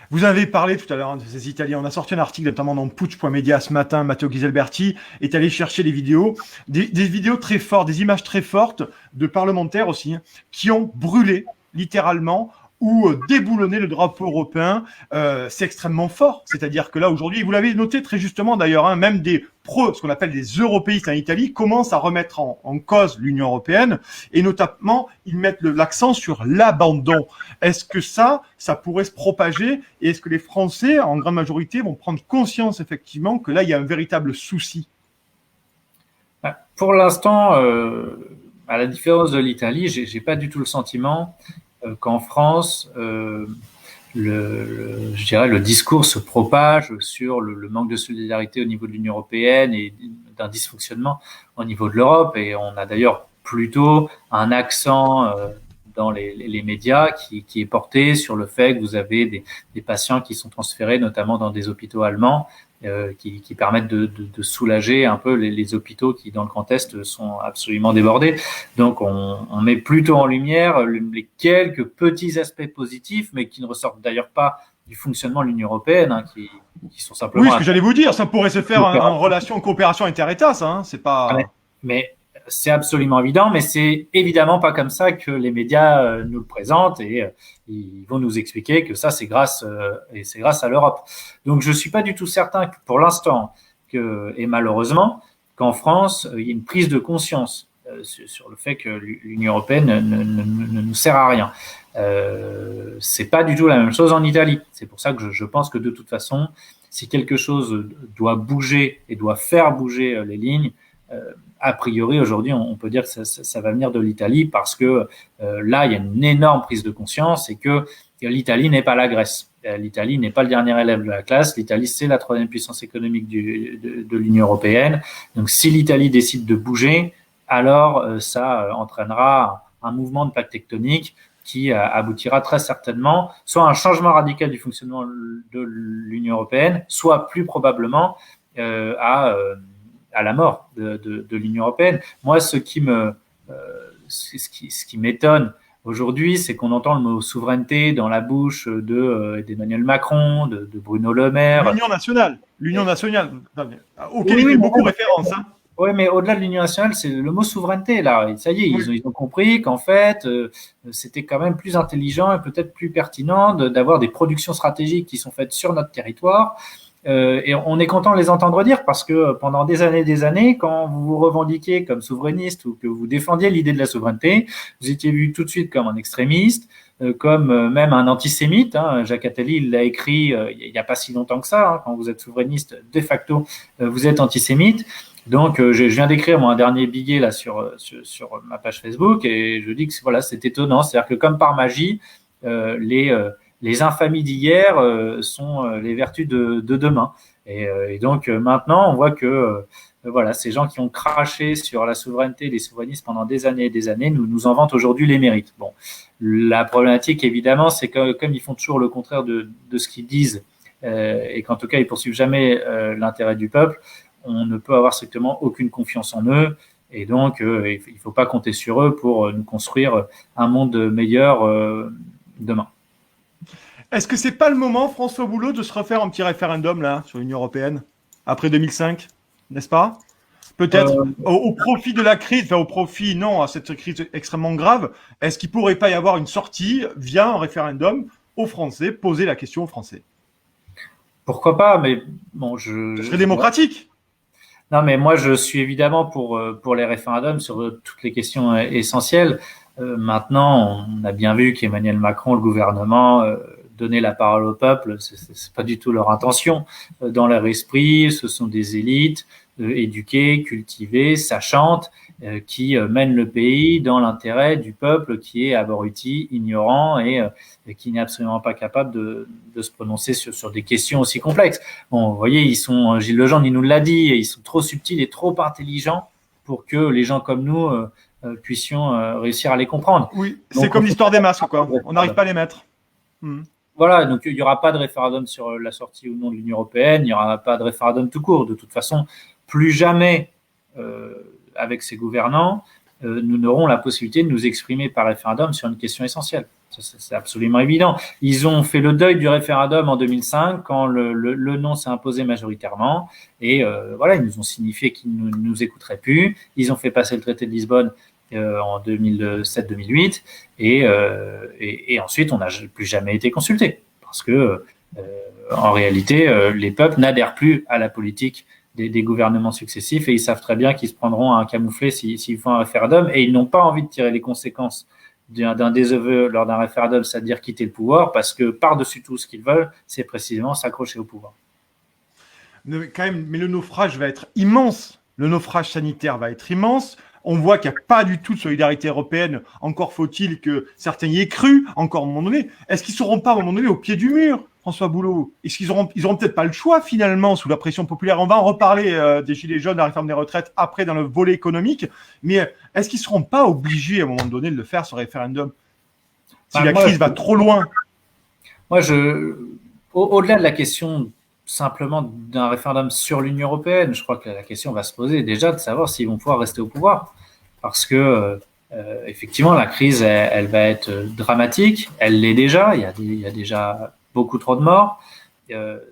Vous avez parlé tout à l'heure de ces Italiens. On a sorti un article notamment dans Putsch.media ce matin. Matteo Ghiselberti est allé chercher les vidéos, des vidéos très fortes, des images très fortes de parlementaires aussi, qui ont brûlé littéralement ou déboulonner le drapeau européen, c'est extrêmement fort. C'est-à-dire que là, aujourd'hui, vous l'avez noté très justement d'ailleurs, même des ce qu'on appelle des européistes en Italie, commencent à remettre en cause l'Union européenne, et notamment, ils mettent l'accent sur l'abandon. Est-ce que ça pourrait se propager, et est-ce que les Français, en grande majorité, vont prendre conscience, effectivement, que là, il y a un véritable souci? Pour l'instant, à la différence de l'Italie, j'ai pas du tout le sentiment qu'en France, je dirais le discours se propage sur le manque de solidarité au niveau de l'Union européenne et d'un dysfonctionnement au niveau de l'Europe. Et on a d'ailleurs plutôt un accent dans les médias qui est porté sur le fait que vous avez des patients qui sont transférés, notamment dans des hôpitaux allemands, qui permettent de soulager un peu les hôpitaux qui, dans le Grand Est, sont absolument débordés. Donc, on met plutôt en lumière les quelques petits aspects positifs, mais qui ne ressortent d'ailleurs pas du fonctionnement de l'Union européenne, qui sont simplement... Oui, ce que j'allais vous dire, ça pourrait se faire en relation, en coopération inter-État, ça, c'est pas... Mais c'est absolument évident, mais c'est évidemment pas comme ça que les médias nous le présentent et ils vont nous expliquer que ça c'est grâce à l'Europe. Donc je suis pas du tout certain que pour l'instant et malheureusement qu'en France il y ait une prise de conscience sur le fait que l'Union européenne ne nous sert à rien. C'est pas du tout la même chose en Italie. C'est pour ça que je pense que de toute façon, si quelque chose doit bouger et doit faire bouger les lignes, a priori, aujourd'hui, on peut dire que ça va venir de l'Italie parce que là, il y a une énorme prise de conscience et que l'Italie n'est pas la Grèce. L'Italie n'est pas le dernier élève de la classe. L'Italie, c'est la troisième puissance économique de l'Union européenne. Donc, si l'Italie décide de bouger, alors ça entraînera un mouvement de plaque tectonique qui aboutira très certainement soit à un changement radical du fonctionnement de l'Union européenne, soit plus probablement à la mort de l'Union européenne. Moi, ce qui m'étonne aujourd'hui, c'est qu'on entend le mot souveraineté dans la bouche d'Emmanuel Macron, de Bruno Le Maire. L'Union nationale, auquel il fait beaucoup référence. Hein. Oui, mais au-delà de l'Union nationale, c'est le mot souveraineté, là. Ça y est, Oui. ils ont compris qu'en fait, c'était quand même plus intelligent et peut-être plus pertinent d'avoir des productions stratégiques qui sont faites sur notre territoire. Et on est content de les entendre dire parce que pendant des années, quand vous vous revendiquiez comme souverainiste ou que vous défendiez l'idée de la souveraineté, vous étiez vu tout de suite comme un extrémiste, comme même un antisémite. Hein. Jacques Attali, il l'a écrit il n'y a pas si longtemps que ça. Hein. Quand vous êtes souverainiste, de facto, vous êtes antisémite. Donc, je viens d'écrire moi un dernier billet là sur ma page Facebook et je dis que voilà, c'est étonnant, c'est-à-dire que comme par magie, euh, les euh, les infamies d'hier sont les vertus de demain. Et donc maintenant, on voit que voilà, ces gens qui ont craché sur la souveraineté des souverainistes pendant des années et des années nous en vantent aujourd'hui les mérites. Bon, la problématique évidemment, c'est que comme ils font toujours le contraire de ce qu'ils disent et qu'en tout cas ils poursuivent jamais l'intérêt du peuple, on ne peut avoir strictement aucune confiance en eux. Et donc, il ne faut pas compter sur eux pour nous construire un monde meilleur demain. Est-ce que c'est pas le moment, François Boulot, de se refaire un petit référendum là sur l'Union européenne après 2005, n'est-ce pas? Peut-être Euh, au profit de la crise, enfin au profit, non, à cette crise extrêmement grave, est-ce qu'il pourrait pas y avoir une sortie via un référendum aux Français, poser la question aux Français? Pourquoi pas, mais bon, Ce serait démocratique. non, mais moi, je suis évidemment pour les référendums sur toutes les questions essentielles. Maintenant, on a bien vu qu'Emmanuel Macron, le gouvernement, donner la parole au peuple, c'est pas du tout leur intention. Dans leur esprit, ce sont des élites éduquées, cultivées, sachantes, qui mènent le pays dans l'intérêt du peuple qui est abruti, ignorant et qui n'est absolument pas capable de se prononcer sur des questions aussi complexes. Bon, vous voyez, Gilles Legendre, il nous l'a dit, ils sont trop subtils et trop intelligents pour que les gens comme nous puissions réussir à les comprendre. Oui, c'est Donc, comme l'histoire des masques, quoi. On n'arrive pas à les mettre. Hmm. voilà, donc il n'y aura pas de référendum sur la sortie ou non de l'Union européenne, il n'y aura pas de référendum tout court. De toute façon, plus jamais, euh, avec ces gouvernants, nous n'aurons la possibilité de nous exprimer par référendum sur une question essentielle. C'est absolument évident. Ils ont fait le deuil du référendum en 2005 quand le non s'est imposé majoritairement. Et voilà, ils nous ont signifié qu'ils ne nous écouteraient plus. Ils ont fait passer le traité de Lisbonne en 2007-2008. Et ensuite, on n'a plus jamais été consulté. Parce que, en réalité, les peuples n'adhèrent plus à la politique des gouvernements successifs et ils savent très bien qu'ils se prendront un camouflet s'ils font un référendum et ils n'ont pas envie de tirer les conséquences d'un désaveu lors d'un référendum, c'est-à-dire quitter le pouvoir, parce que par-dessus tout, ce qu'ils veulent, c'est précisément s'accrocher au pouvoir. Mais le naufrage va être immense. Le naufrage sanitaire va être immense. On voit qu'il n'y a pas du tout de solidarité européenne. Encore faut-il que certains y aient cru, encore à un moment donné. Est-ce qu'ils ne seront pas à un moment donné au pied du mur, François Boulot? Est-ce qu'ils auront peut-être pas le choix finalement sous la pression populaire? On va en reparler des gilets jaunes, de la réforme des retraites après dans le volet économique. Mais est-ce qu'ils ne seront pas obligés à un moment donné de le faire, ce référendum, si la crise va trop loin? Moi, au-delà de la question simplement d'un référendum sur l'Union européenne, je crois que la question va se poser déjà de savoir s'ils vont pouvoir rester au pouvoir. Parce que, effectivement, la crise, elle va être dramatique. Elle l'est déjà. Il y a déjà beaucoup trop de morts.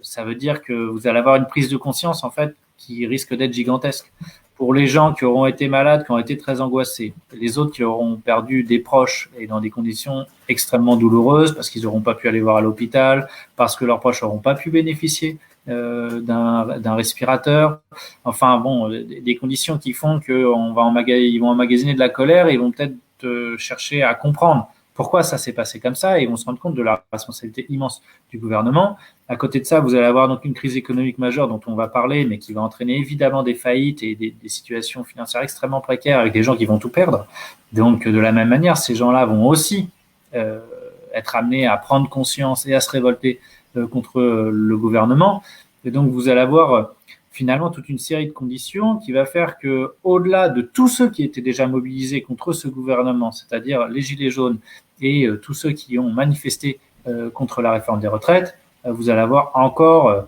Ça veut dire que vous allez avoir une prise de conscience, en fait, qui risque d'être gigantesque. Pour les gens qui auront été malades, qui ont été très angoissés, les autres qui auront perdu des proches et dans des conditions extrêmement douloureuses parce qu'ils n'auront pas pu aller voir à l'hôpital, parce que leurs proches n'auront pas pu bénéficier d'un respirateur. Enfin bon, des conditions qui font qu'ils vont emmagasiner de la colère et ils vont peut-être chercher à comprendre pourquoi ça s'est passé comme ça et ils vont se rendre compte de la responsabilité immense du gouvernement. À côté de ça, vous allez avoir donc une crise économique majeure dont on va parler, mais qui va entraîner évidemment des faillites et des situations financières extrêmement précaires avec des gens qui vont tout perdre. Donc, de la même manière, ces gens-là vont aussi être amenés à prendre conscience et à se révolter contre le gouvernement. Et donc, vous allez avoir finalement toute une série de conditions qui va faire que, au-delà de tous ceux qui étaient déjà mobilisés contre ce gouvernement, c'est-à-dire les Gilets jaunes et tous ceux qui ont manifesté contre la réforme des retraites, vous allez avoir encore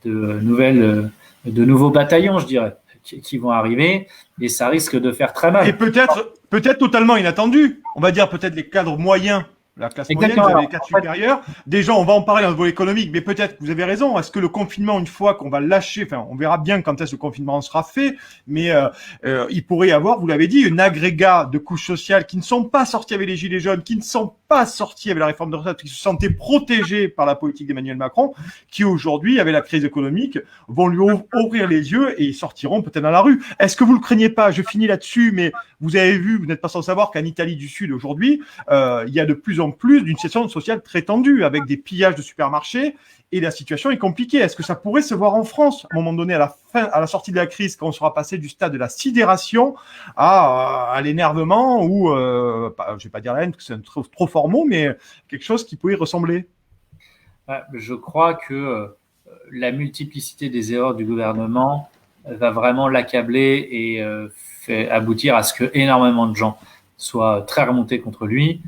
de nouveaux bataillons, je dirais, qui vont arriver, et ça risque de faire très mal. Et peut-être totalement inattendu. On va dire peut-être les cadres moyens La classe moyenne, vous avez les cadres supérieurs. Déjà, on va en parler dans le volet économique, mais peut-être que vous avez raison. Est-ce que le confinement, une fois qu'on va le lâcher, enfin, on verra bien quand est-ce que le confinement sera fait, mais il pourrait y avoir, vous l'avez dit, un agrégat de couches sociales qui ne sont pas sorties avec les Gilets jaunes, qui ne sont pas sorties avec la réforme de retraite, qui se sentaient protégés par la politique d'Emmanuel Macron, qui aujourd'hui, avec la crise économique, vont lui ouvrir les yeux et ils sortiront peut-être dans la rue. Est-ce que vous le craignez pas? Je finis là-dessus, mais vous avez vu, vous n'êtes pas sans savoir qu'en Italie du Sud aujourd'hui, il y a de plus en plus d'une situation sociale très tendue, avec des pillages de supermarchés, et la situation est compliquée. Est-ce que ça pourrait se voir en France, à un moment donné, à la sortie de la crise, quand on sera passé du stade de la sidération à l'énervement, ou, je vais pas dire la haine, parce que c'est trop fort mot, mais quelque chose qui pourrait y ressembler? Je crois que la multiplicité des erreurs du gouvernement va vraiment l'accabler et fait aboutir à ce que énormément de gens soient très remontés contre lui.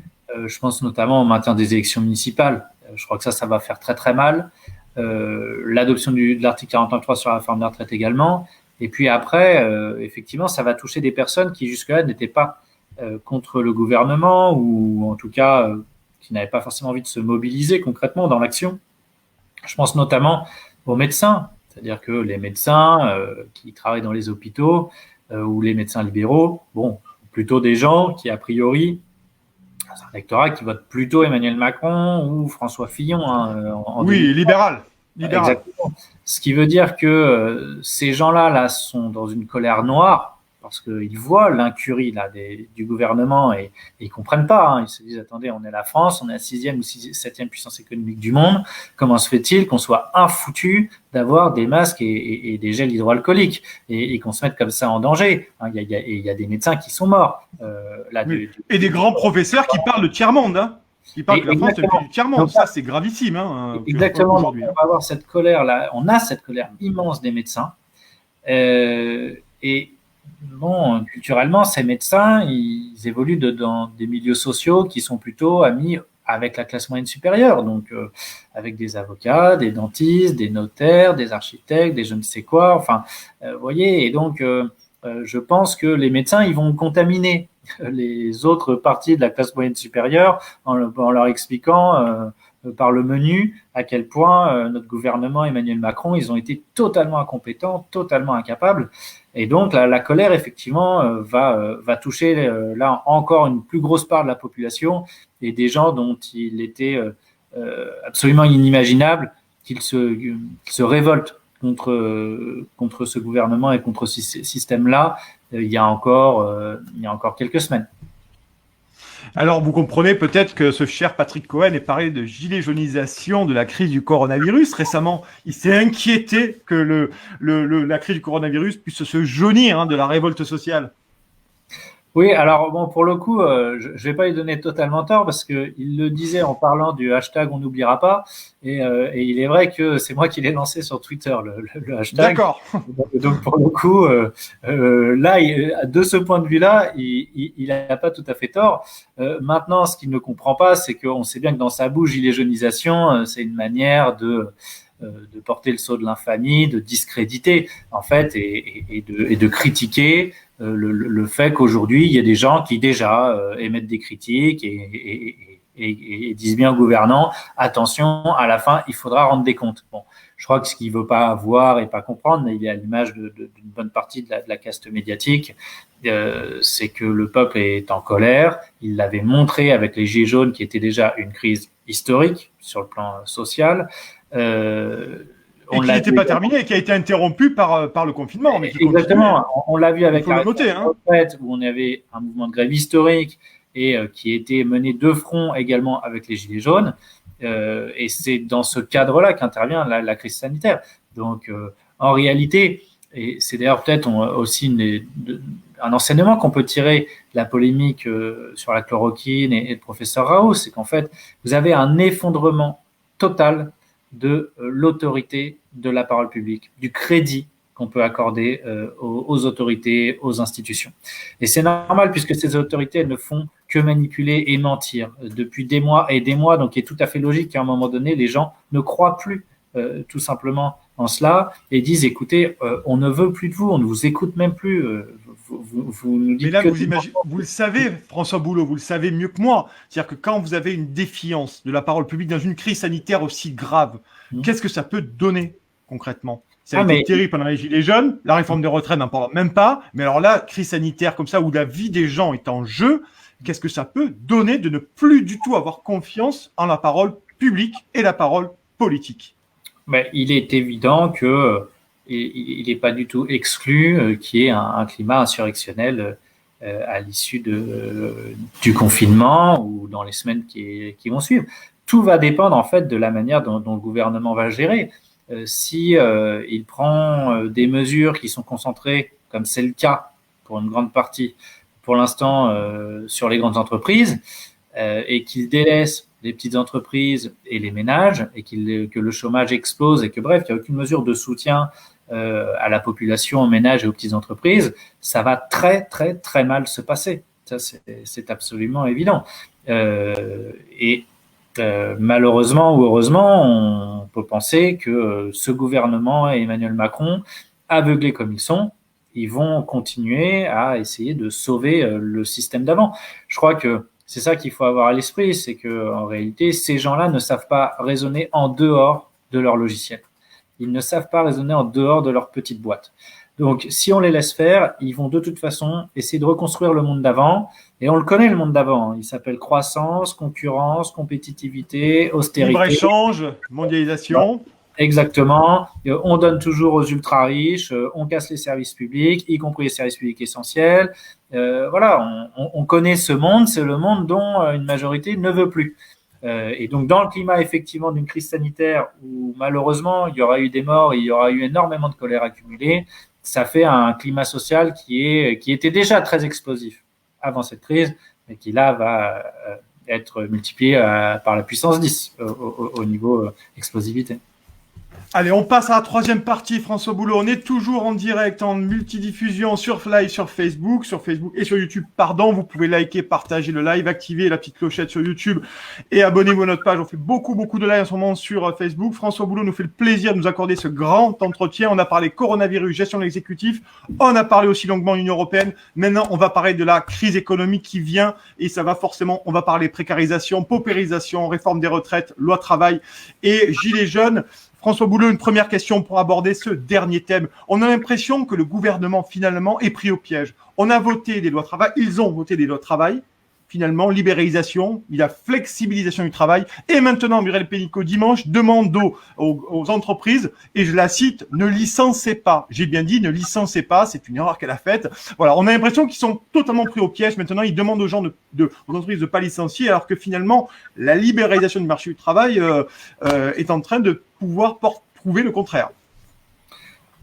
Je pense notamment au maintien des élections municipales. Je crois que ça va faire très très mal. L'adoption de l'article 49.3 sur la réforme des retraites également. Et puis après, effectivement, ça va toucher des personnes qui jusque-là n'étaient pas contre le gouvernement, ou en tout cas qui n'avaient pas forcément envie de se mobiliser concrètement dans l'action. Je pense notamment aux médecins, c'est-à-dire que les médecins qui travaillent dans les hôpitaux ou les médecins libéraux, bon, plutôt des gens qui a priori, c'est un électorat qui vote plutôt Emmanuel Macron ou François Fillon. Oui, libéral. Exactement. Ce qui veut dire que ces gens-là sont dans une colère noire parce qu'ils voient l'incurie du gouvernement et ils comprennent pas. Ils se disent, attendez, on est la France, on est la 6e ou 7e puissance économique du monde. Comment se fait-il qu'on soit infoutu d'avoir des masques et des gels hydroalcooliques et qu'on se mette comme ça en danger? Il y a des médecins qui sont morts. Oui. Et des grands professeurs qui parlent de tiers-monde. Qui parle que la France est le pays du tiers-monde. Ça, c'est gravissime. Exactement. On va avoir cette colère-là. On a cette colère immense des médecins. Et bon, culturellement, ces médecins, ils évoluent dans des milieux sociaux qui sont plutôt amis avec la classe moyenne supérieure. Donc, avec des avocats, des dentistes, des notaires, des architectes, des je ne sais quoi. Enfin, vous voyez. Et donc, je pense que les médecins, ils vont contaminer les autres parties de la classe moyenne supérieure en leur expliquant par le menu à quel point notre gouvernement, Emmanuel Macron, ils ont été totalement incompétents, totalement incapables. Et donc la colère, effectivement, va toucher là encore une plus grosse part de la population et des gens dont il était absolument inimaginable qu'ils se révoltent contre ce gouvernement et contre ce système-là il y a encore quelques semaines. Alors, vous comprenez peut-être que ce cher Patrick Cohen ait parlé de gilet jaunisation de la crise du coronavirus. Récemment, il s'est inquiété que la crise du coronavirus puisse se jaunir de la révolte sociale. Oui, alors bon, pour le coup, je vais pas lui donner totalement tort parce que il le disait en parlant du hashtag on n'oubliera pas et il est vrai que c'est moi qui l'ai lancé sur Twitter le hashtag. D'accord. Donc pour le coup, là, de ce point de vue-là, il a pas tout à fait tort. Maintenant, ce qu'il ne comprend pas, c'est qu'on sait bien que dans sa bouche, gilet jaunisation, c'est une manière de porter le sceau de l'infamie, de discréditer en fait et de critiquer le fait qu'aujourd'hui il y a des gens qui déjà émettent des critiques et disent bien aux gouvernants attention, à la fin il faudra rendre des comptes. Bon, je crois que ce qu'il veut pas voir et pas comprendre, il est à l'image d'une bonne partie de la caste médiatique, c'est que le peuple est en colère. Il l'avait montré avec les Gilets jaunes, qui était déjà une crise historique sur le plan social. Et qui n'était pas terminé, et qui a été interrompu par le confinement. Mais qui exactement, on l'a vu avec la retraite, où on avait un mouvement de grève historique et qui était mené de front également avec les Gilets jaunes. Et c'est dans ce cadre-là qu'intervient la crise sanitaire. Donc, en réalité, et c'est d'ailleurs peut-être aussi un enseignement qu'on peut tirer de la polémique sur la chloroquine et le professeur Raoult, c'est qu'en fait, vous avez un effondrement total de l'autorité de la parole publique, du crédit qu'on peut accorder aux autorités, aux institutions. Et c'est normal puisque ces autorités, elles ne font que manipuler et mentir depuis des mois et des mois. Donc, il est tout à fait logique qu'à un moment donné, les gens ne croient plus tout simplement en cela et disent, écoutez, on ne veut plus de vous, on ne vous écoute même plus, vous nous dites Mais là, que vous imaginez, vous le savez, François Boulot, vous le savez mieux que moi. C'est-à-dire que quand vous avez une défiance de la parole publique dans une crise sanitaire aussi grave, qu'est-ce que ça peut donner concrètement? Ça a été terrible pendant les Gilets jaunes, la réforme des retraites n'en parle même pas. Mais alors là, crise sanitaire comme ça, où la vie des gens est en jeu, qu'est-ce que ça peut donner de ne plus du tout avoir confiance en la parole publique et la parole politique? Mais il est évident que il n'est pas du tout exclu qu'il y ait un climat insurrectionnel à l'issue du confinement ou dans les semaines qui vont suivre. Tout va dépendre en fait de la manière dont le gouvernement va gérer. Si il prend des mesures qui sont concentrées, comme c'est le cas pour une grande partie, pour l'instant, sur les grandes entreprises, et qu'il délaisse les petites entreprises et les ménages, et que le chômage explose, et que bref, il n'y a aucune mesure de soutien à la population, aux ménages et aux petites entreprises, ça va très très très mal se passer. Ça, c'est absolument évident. Malheureusement ou heureusement, on peut penser que ce gouvernement et Emmanuel Macron, aveuglés comme ils sont, ils vont continuer à essayer de sauver le système d'avant. Je crois que c'est ça qu'il faut avoir à l'esprit, c'est que en réalité, ces gens-là ne savent pas raisonner en dehors de leur logiciel. Ils ne savent pas raisonner en dehors de leur petite boîte. Donc, si on les laisse faire, ils vont de toute façon essayer de reconstruire le monde d'avant. Et on le connaît, le monde d'avant. Il s'appelle croissance, concurrence, compétitivité, austérité. Libre-échange, mondialisation. Exactement. On donne toujours aux ultra-riches, on casse les services publics, y compris les services publics essentiels. Voilà, on connaît ce monde, c'est le monde dont une majorité ne veut plus. Et donc, dans le climat, effectivement, d'une crise sanitaire où, malheureusement, il y aura eu des morts, il y aura eu énormément de colère accumulée, ça fait un climat social qui était déjà très explosif avant cette crise, mais qui, là, va être multiplié par la puissance 10 au niveau explosivité. Allez, on passe à la troisième partie, François Boulot. On est toujours en direct, en multidiffusion sur live sur Facebook et sur YouTube. Pardon, vous pouvez liker, partager le live, activer la petite clochette sur YouTube et abonnez-vous à notre page. On fait beaucoup de live en ce moment sur Facebook. François Boulot nous fait le plaisir de nous accorder ce grand entretien. On a parlé coronavirus, gestion de l'exécutif. On a parlé aussi longuement de l'Union européenne. Maintenant, on va parler de la crise économique qui vient et ça va forcément, on va parler précarisation, paupérisation, réforme des retraites, loi travail et gilets jaunes. François Boulot, une première question pour aborder ce dernier thème. On a l'impression que le gouvernement, finalement, est pris au piège. On a voté des lois travail, ils ont voté des lois travail, finalement, libéralisation, il y a flexibilisation du travail. Et maintenant, Muriel Pénicaud, dimanche, demande aux entreprises, et je la cite, ne licenciez pas. J'ai bien dit, ne licenciez pas, c'est une erreur qu'elle a faite. Voilà, on a l'impression qu'ils sont totalement pris au piège. Maintenant, ils demandent aux gens aux entreprises de pas licencier, alors que finalement, la libéralisation du marché du travail est en train de pouvoir prouver le contraire.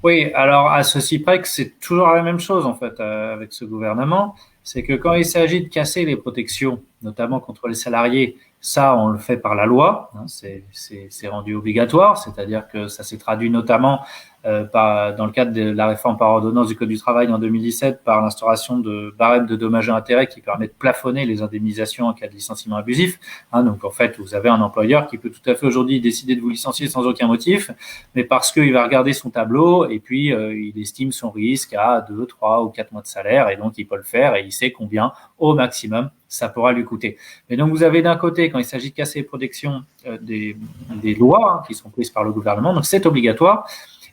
Oui, alors à ceci près que c'est toujours la même chose en fait avec ce gouvernement, c'est que quand il s'agit de casser les protections, notamment contre les salariés, ça on le fait par la loi, hein, c'est rendu obligatoire, c'est-à-dire que ça s'est traduit notamment dans le cadre de la réforme par ordonnance du Code du travail en 2017 par l'instauration de barèmes de dommages et intérêts qui permet de plafonner les indemnisations en cas de licenciement abusif. Hein, donc en fait, vous avez un employeur qui peut tout à fait aujourd'hui décider de vous licencier sans aucun motif, mais parce qu'il va regarder son tableau et puis il estime son risque à 2, 3 ou 4 mois de salaire et donc il peut le faire et il sait combien au maximum ça pourra lui coûter. Mais donc vous avez d'un côté, quand il s'agit de casser les protections des lois qui sont prises par le gouvernement, donc c'est obligatoire.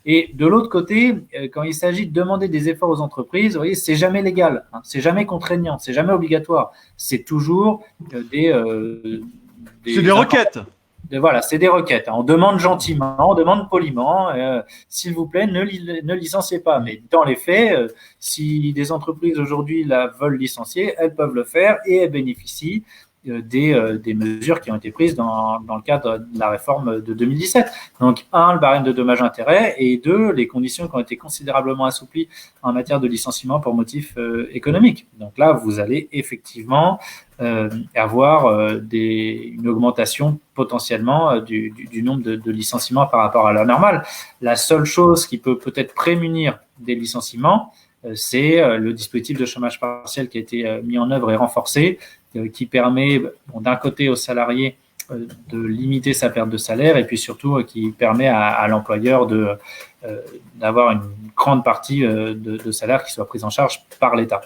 Et de l'autre côté, quand il s'agit de demander des efforts aux entreprises, vous voyez, c'est jamais légal, hein, c'est jamais contraignant, c'est jamais obligatoire. C'est toujours des requêtes. Voilà, c'est des requêtes. On demande gentiment, on demande poliment, s'il vous plaît, ne licenciez pas. Mais dans les faits, si des entreprises aujourd'hui veulent licencier, elles peuvent le faire et elles bénéficient des mesures qui ont été prises dans le cadre de la réforme de 2017. Donc, 1, le barème de dommages-intérêts et 2, les conditions qui ont été considérablement assouplies en matière de licenciement pour motif économique. Donc là, vous allez effectivement avoir une augmentation potentiellement du nombre de licenciements par rapport à la normale. La seule chose qui peut peut-être prémunir des licenciements, c'est le dispositif de chômage partiel qui a été mis en œuvre et renforcé, qui permet d'un côté aux salariés de limiter sa perte de salaire et puis surtout qui permet à l'employeur d'avoir une grande partie de salaire qui soit prise en charge par l'État.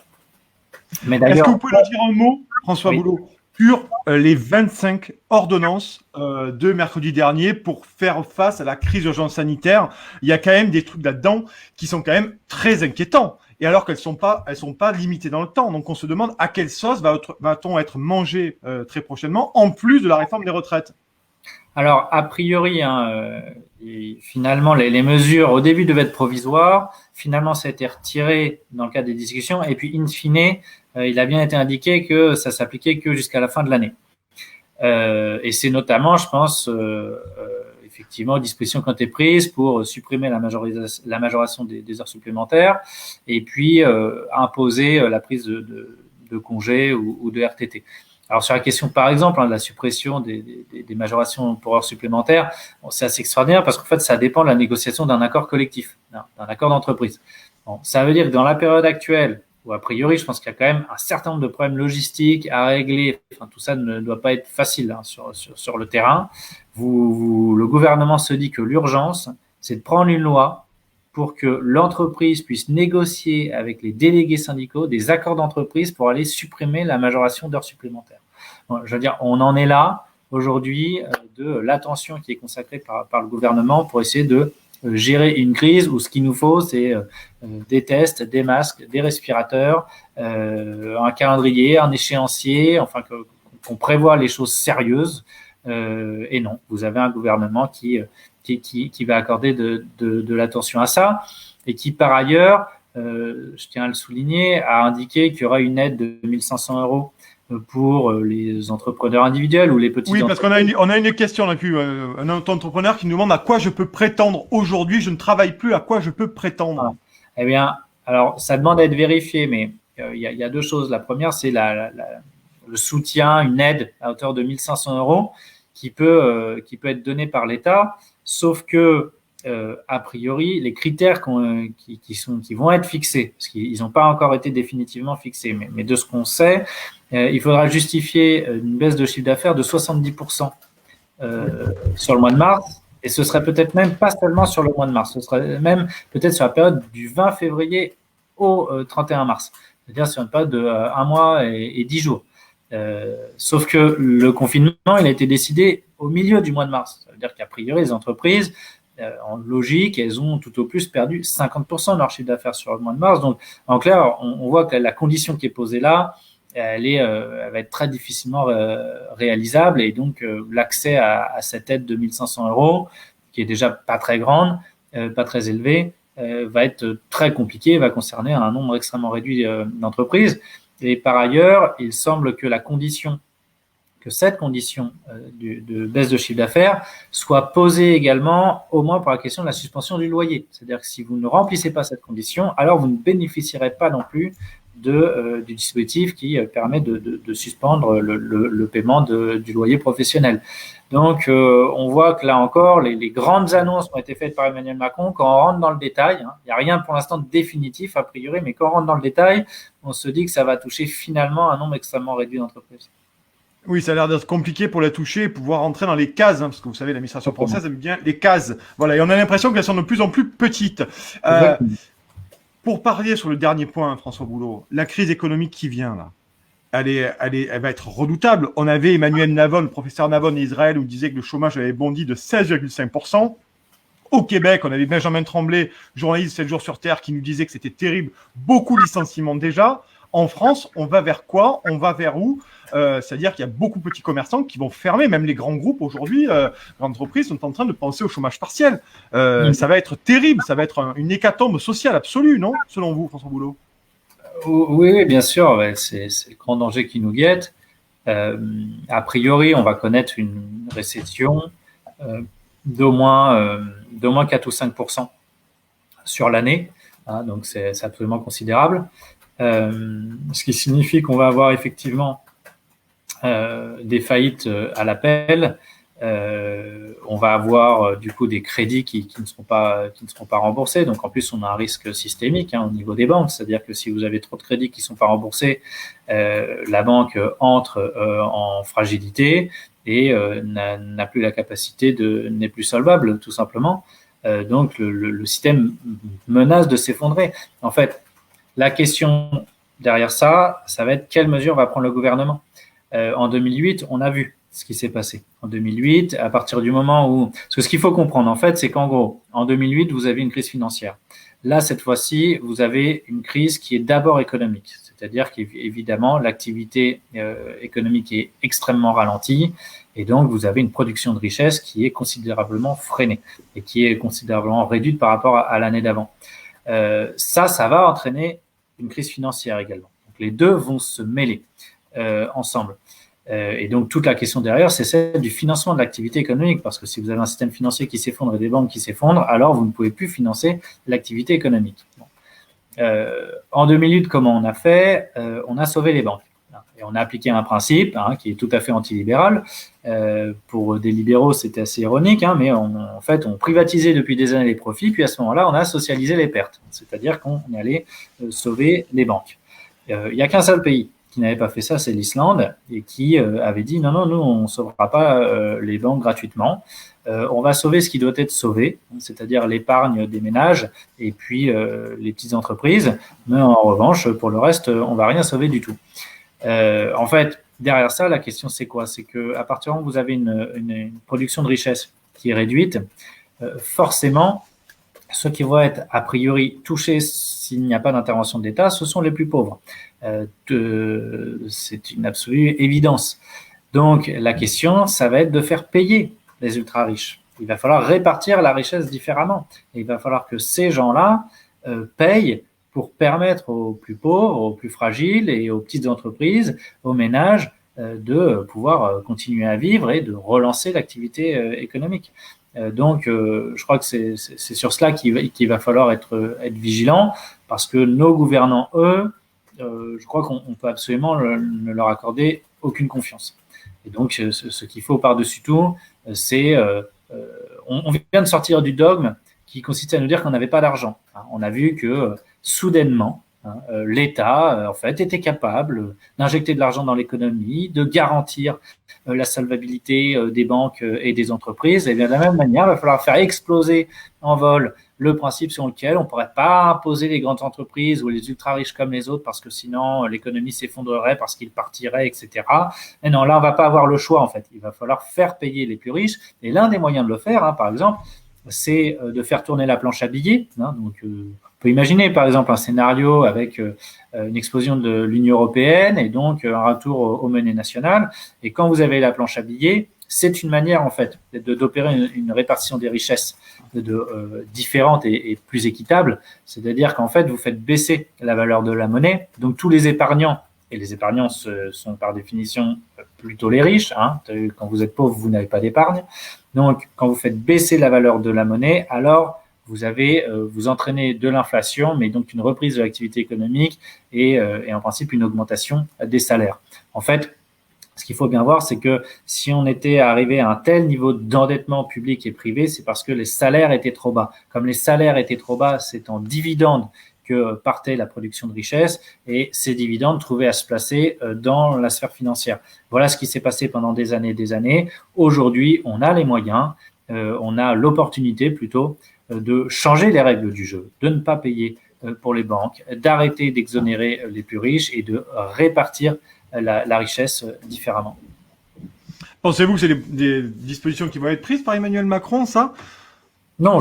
Est-ce que vous pouvez nous dire un mot, François Oui. Boulot, sur les 25 ordonnances de mercredi dernier pour faire face à la crise d'urgence sanitaire? Il y a quand même des trucs là-dedans qui sont quand même très inquiétants. Et alors qu'elles sont pas limitées dans le temps. Donc on se demande à quelle sauce va-t-on être mangé très prochainement, en plus de la réforme des retraites. Alors, a priori, finalement, les mesures au début devaient être provisoires. Finalement, ça a été retiré dans le cadre des discussions. Et puis, in fine, il a bien été indiqué que ça s'appliquait que jusqu'à la fin de l'année. Et c'est notamment, je pense, effectivement, dispositions qui ont été prises pour supprimer la majoration des heures supplémentaires et puis imposer la prise de congés ou de RTT. Alors sur la question, par exemple, de la suppression des majorations pour heures supplémentaires, c'est assez extraordinaire parce qu'en fait, ça dépend de la négociation d'un accord collectif, d'un accord d'entreprise. Bon, ça veut dire que dans la période actuelle, où a priori, je pense qu'il y a quand même un certain nombre de problèmes logistiques à régler. Enfin, tout ça ne doit pas être facile sur le terrain. Le gouvernement se dit que l'urgence, c'est de prendre une loi pour que l'entreprise puisse négocier avec les délégués syndicaux des accords d'entreprise pour aller supprimer la majoration d'heures supplémentaires. Bon, je veux dire, on en est là aujourd'hui de l'attention qui est consacrée par le gouvernement pour essayer de gérer une crise où ce qu'il nous faut, c'est des tests, des masques, des respirateurs, un calendrier, un échéancier, enfin qu'on prévoit les choses sérieuses. Et non, vous avez un gouvernement qui va accorder de l'attention à ça et qui, par ailleurs, je tiens à le souligner, a indiqué qu'il y aura une aide de 1 500 € pour les entrepreneurs individuels ou les petits. Oui, parce qu'on a une question, on a pu un entrepreneur qui nous demande à quoi je peux prétendre aujourd'hui. Je ne travaille plus, à quoi je peux prétendre? Eh bien, alors ça demande à être vérifié, mais il y a deux choses. La première, c'est le soutien, une aide à hauteur de 1 500 € qui peut être donnée par l'État, sauf que a priori, les critères qui vont être fixés, parce qu'ils n'ont pas encore été définitivement fixés, mais de ce qu'on sait, il faudra justifier une baisse de chiffre d'affaires de 70% sur le mois de mars, et ce serait peut-être même pas seulement sur le mois de mars, ce serait même peut-être sur la période du 20 février au 31 mars, c'est-à-dire sur une période de 1 mois et 10 jours. Sauf que le confinement, il a été décidé au milieu du mois de mars. Ça veut dire qu'à priori, les entreprises, en logique, elles ont tout au plus perdu 50% de leur chiffre d'affaires sur le mois de mars. Donc, en clair, on voit que la condition qui est posée là, elle va être très difficilement réalisable. Et donc, l'accès à cette aide de 1 500 €, qui est déjà pas très grande, pas très élevée, va être très compliqué, va concerner un nombre extrêmement réduit d'entreprises. Et par ailleurs, il semble que cette condition de baisse de chiffre d'affaires soit posée également au moins pour la question de la suspension du loyer. C'est-à-dire que si vous ne remplissez pas cette condition, alors vous ne bénéficierez pas non plus du dispositif qui permet de suspendre le paiement du loyer professionnel. Donc, on voit que là encore, les grandes annonces ont été faites par Emmanuel Macron. Quand on rentre dans le détail, il n'y a rien pour l'instant de définitif a priori, mais quand on rentre dans le détail, on se dit que ça va toucher finalement un nombre extrêmement réduit d'entreprises. Oui, ça a l'air d'être compliqué pour la toucher et pouvoir entrer dans les cases, parce que vous savez, l'administration française aime bien les cases. Voilà, et on a l'impression qu'elles sont de plus en plus petites. Pour parler sur le dernier point, François Boulot, la crise économique qui vient là, elle va être redoutable. On avait Emmanuel Navon, le professeur Navon d'Israël, où il disait que le chômage avait bondi de 16,5%. Au Québec, on avait Benjamin Tremblay, journaliste 7 jours sur Terre, qui nous disait que c'était terrible. Beaucoup de licenciements déjà. En France, on va vers quoi? On va vers où? C'est-à-dire qu'il y a beaucoup de petits commerçants qui vont fermer. Même les grands groupes aujourd'hui, grandes entreprises sont en train de penser au chômage partiel. Ça va être terrible. Ça va être une hécatombe sociale absolue, non? Selon vous, François Boulot? Oui, bien sûr. Ouais, c'est le grand danger qui nous guette. A priori, on va connaître une récession d'au moins 4 ou 5% sur l'année. Hein, donc, c'est absolument considérable. Ce qui signifie qu'on va avoir effectivement des faillites à l'appel. On va avoir du coup des crédits qui ne seront pas remboursés. Donc en plus on a un risque systémique au niveau des banques, c'est-à-dire que si vous avez trop de crédits qui ne sont pas remboursés, la banque entre en fragilité et n'a plus la capacité n'est plus solvable, tout simplement. Donc, le système menace de s'effondrer. En fait, la question derrière ça va être quelle mesure va prendre le gouvernement. En 2008, on a vu ce qui s'est passé. En 2008, à partir du moment où... Parce que ce qu'il faut comprendre, en fait, c'est qu'en gros, en 2008, vous avez une crise financière. Là, cette fois-ci, vous avez une crise qui est d'abord économique. C'est-à-dire qu'évidemment, l'activité économique est extrêmement ralentie et donc vous avez une production de richesse qui est considérablement freinée et qui est considérablement réduite par rapport à l'année d'avant. Ça va entraîner une crise financière également. Donc, les deux vont se mêler ensemble. Et donc, toute la question derrière, c'est celle du financement de l'activité économique, parce que si vous avez un système financier qui s'effondre et des banques qui s'effondrent, alors vous ne pouvez plus financer l'activité économique. En 2008, comment on a fait? On a sauvé les banques. Et on a appliqué un principe qui est tout à fait antilibéral. Pour des libéraux, c'était assez ironique, mais en fait, on privatisait depuis des années les profits, puis à ce moment-là, on a socialisé les pertes. C'est-à-dire qu'on allait sauver les banques. Il n'y a qu'un seul pays qui n'avait pas fait ça, c'est l'Islande, et qui avait dit non, nous, on ne sauvera pas les banques gratuitement. On va sauver ce qui doit être sauvé, c'est-à-dire l'épargne des ménages et puis les petites entreprises. Mais en revanche, pour le reste, on ne va rien sauver du tout. En fait, derrière ça, la question c'est quoi? C'est qu'à partir du moment où vous avez une production de richesse qui est réduite, forcément, ceux qui vont être a priori touchés s'il n'y a pas d'intervention de l'État, ce sont les plus pauvres. C'est une absolue évidence. Donc la question, ça va être de faire payer les ultra riches. Il va falloir répartir la richesse différemment. Et il va falloir que ces gens-là payent pour permettre aux plus pauvres, aux plus fragiles et aux petites entreprises, aux ménages, de pouvoir continuer à vivre et de relancer l'activité économique. Donc, je crois que c'est sur cela qu'il va falloir être vigilant, parce que nos gouvernants, eux, je crois qu'on peut absolument ne leur accorder aucune confiance. Et donc, ce qu'il faut par-dessus tout, c'est... on vient de sortir du dogme qui consistait à nous dire qu'on n'avait pas d'argent. On a vu que soudainement, l'État, en fait, était capable d'injecter de l'argent dans l'économie, de garantir la solvabilité des banques et des entreprises. Et bien de la même manière, il va falloir faire exploser en vol le principe sur lequel on ne pourrait pas imposer les grandes entreprises ou les ultra riches comme les autres, parce que sinon l'économie s'effondrerait, parce qu'ils partiraient, etc. Et non, là, on ne va pas avoir le choix, en fait. Il va falloir faire payer les plus riches. Et l'un des moyens de le faire, par exemple, c'est de faire tourner la planche à billets. Donc, on peut imaginer, par exemple, un scénario avec une explosion de l'Union européenne et donc un retour aux monnaies nationales. Et quand vous avez la planche à billets, c'est une manière, en fait, d'opérer une répartition des richesses différente et plus équitable. C'est-à-dire qu'en fait, vous faites baisser la valeur de la monnaie. Donc, tous les épargnants, et les épargnants sont par définition plutôt les riches. Quand vous êtes pauvre, vous n'avez pas d'épargne. Donc, quand vous faites baisser la valeur de la monnaie, alors vous entraînez de l'inflation, mais donc une reprise de l'activité économique et en principe une augmentation des salaires. En fait, ce qu'il faut bien voir, c'est que si on était arrivé à un tel niveau d'endettement public et privé, c'est parce que les salaires étaient trop bas. Comme les salaires étaient trop bas, c'est en dividendes que partait la production de richesse et ces dividendes trouvaient à se placer dans la sphère financière. Voilà ce qui s'est passé pendant des années et des années. Aujourd'hui, on a les moyens, on a l'opportunité plutôt de changer les règles du jeu, de ne pas payer pour les banques, d'arrêter d'exonérer les plus riches et de répartir la richesse différemment. Pensez-vous que c'est des dispositions qui vont être prises par Emmanuel Macron, ça? Non,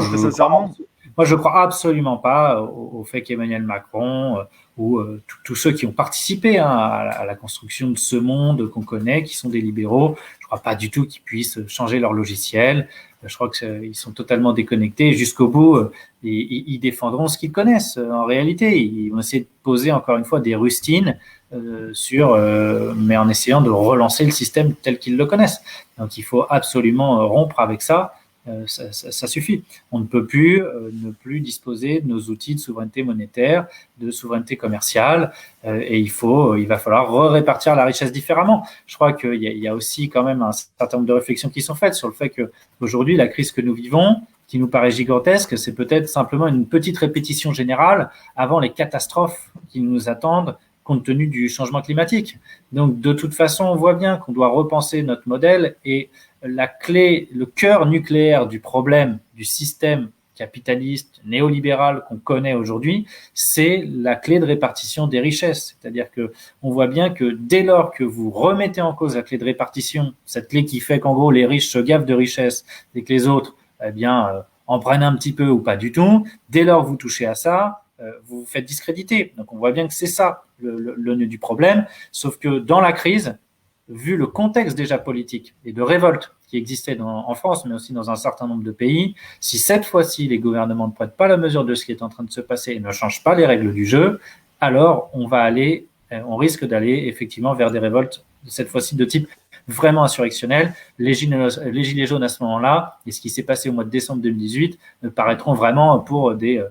moi, je ne crois absolument pas au fait qu'Emmanuel Macron ou tous ceux qui ont participé à la construction de ce monde qu'on connaît, qui sont des libéraux, je ne crois pas du tout qu'ils puissent changer leur logiciel. Je crois qu'ils sont totalement déconnectés. Jusqu'au bout, ils défendront ce qu'ils connaissent. En réalité, ils vont essayer de poser encore une fois des rustines mais en essayant de relancer le système tel qu'ils le connaissent. Donc, il faut absolument rompre avec ça. Ça suffit. On ne peut plus ne plus disposer de nos outils de souveraineté monétaire, de souveraineté commerciale, et il va falloir répartir la richesse différemment. Je crois qu'il y a aussi quand même un certain nombre de réflexions qui sont faites sur le fait que aujourd'hui la crise que nous vivons, qui nous paraît gigantesque, c'est peut-être simplement une petite répétition générale avant les catastrophes qui nous attendent compte tenu du changement climatique. Donc, de toute façon, on voit bien qu'on doit repenser notre modèle et la clé, le cœur nucléaire du problème du système capitaliste, néolibéral qu'on connaît aujourd'hui, c'est la clé de répartition des richesses. C'est-à-dire que on voit bien que dès lors que vous remettez en cause la clé de répartition, cette clé qui fait qu'en gros les riches se gavent de richesses et que les autres, eh bien, en prennent un petit peu ou pas du tout, dès lors que vous touchez à ça, vous vous faites discréditer. Donc on voit bien que c'est ça le nœud du problème, sauf que dans la crise, vu le contexte déjà politique et de révolte qui existait en France, mais aussi dans un certain nombre de pays, si cette fois-ci les gouvernements ne prennent pas la mesure de ce qui est en train de se passer et ne changent pas les règles du jeu, alors on risque d'aller effectivement vers des révoltes, cette fois-ci de type vraiment insurrectionnel. Les gilets jaunes à ce moment-là, et ce qui s'est passé au mois de décembre 2018, paraîtront vraiment pour des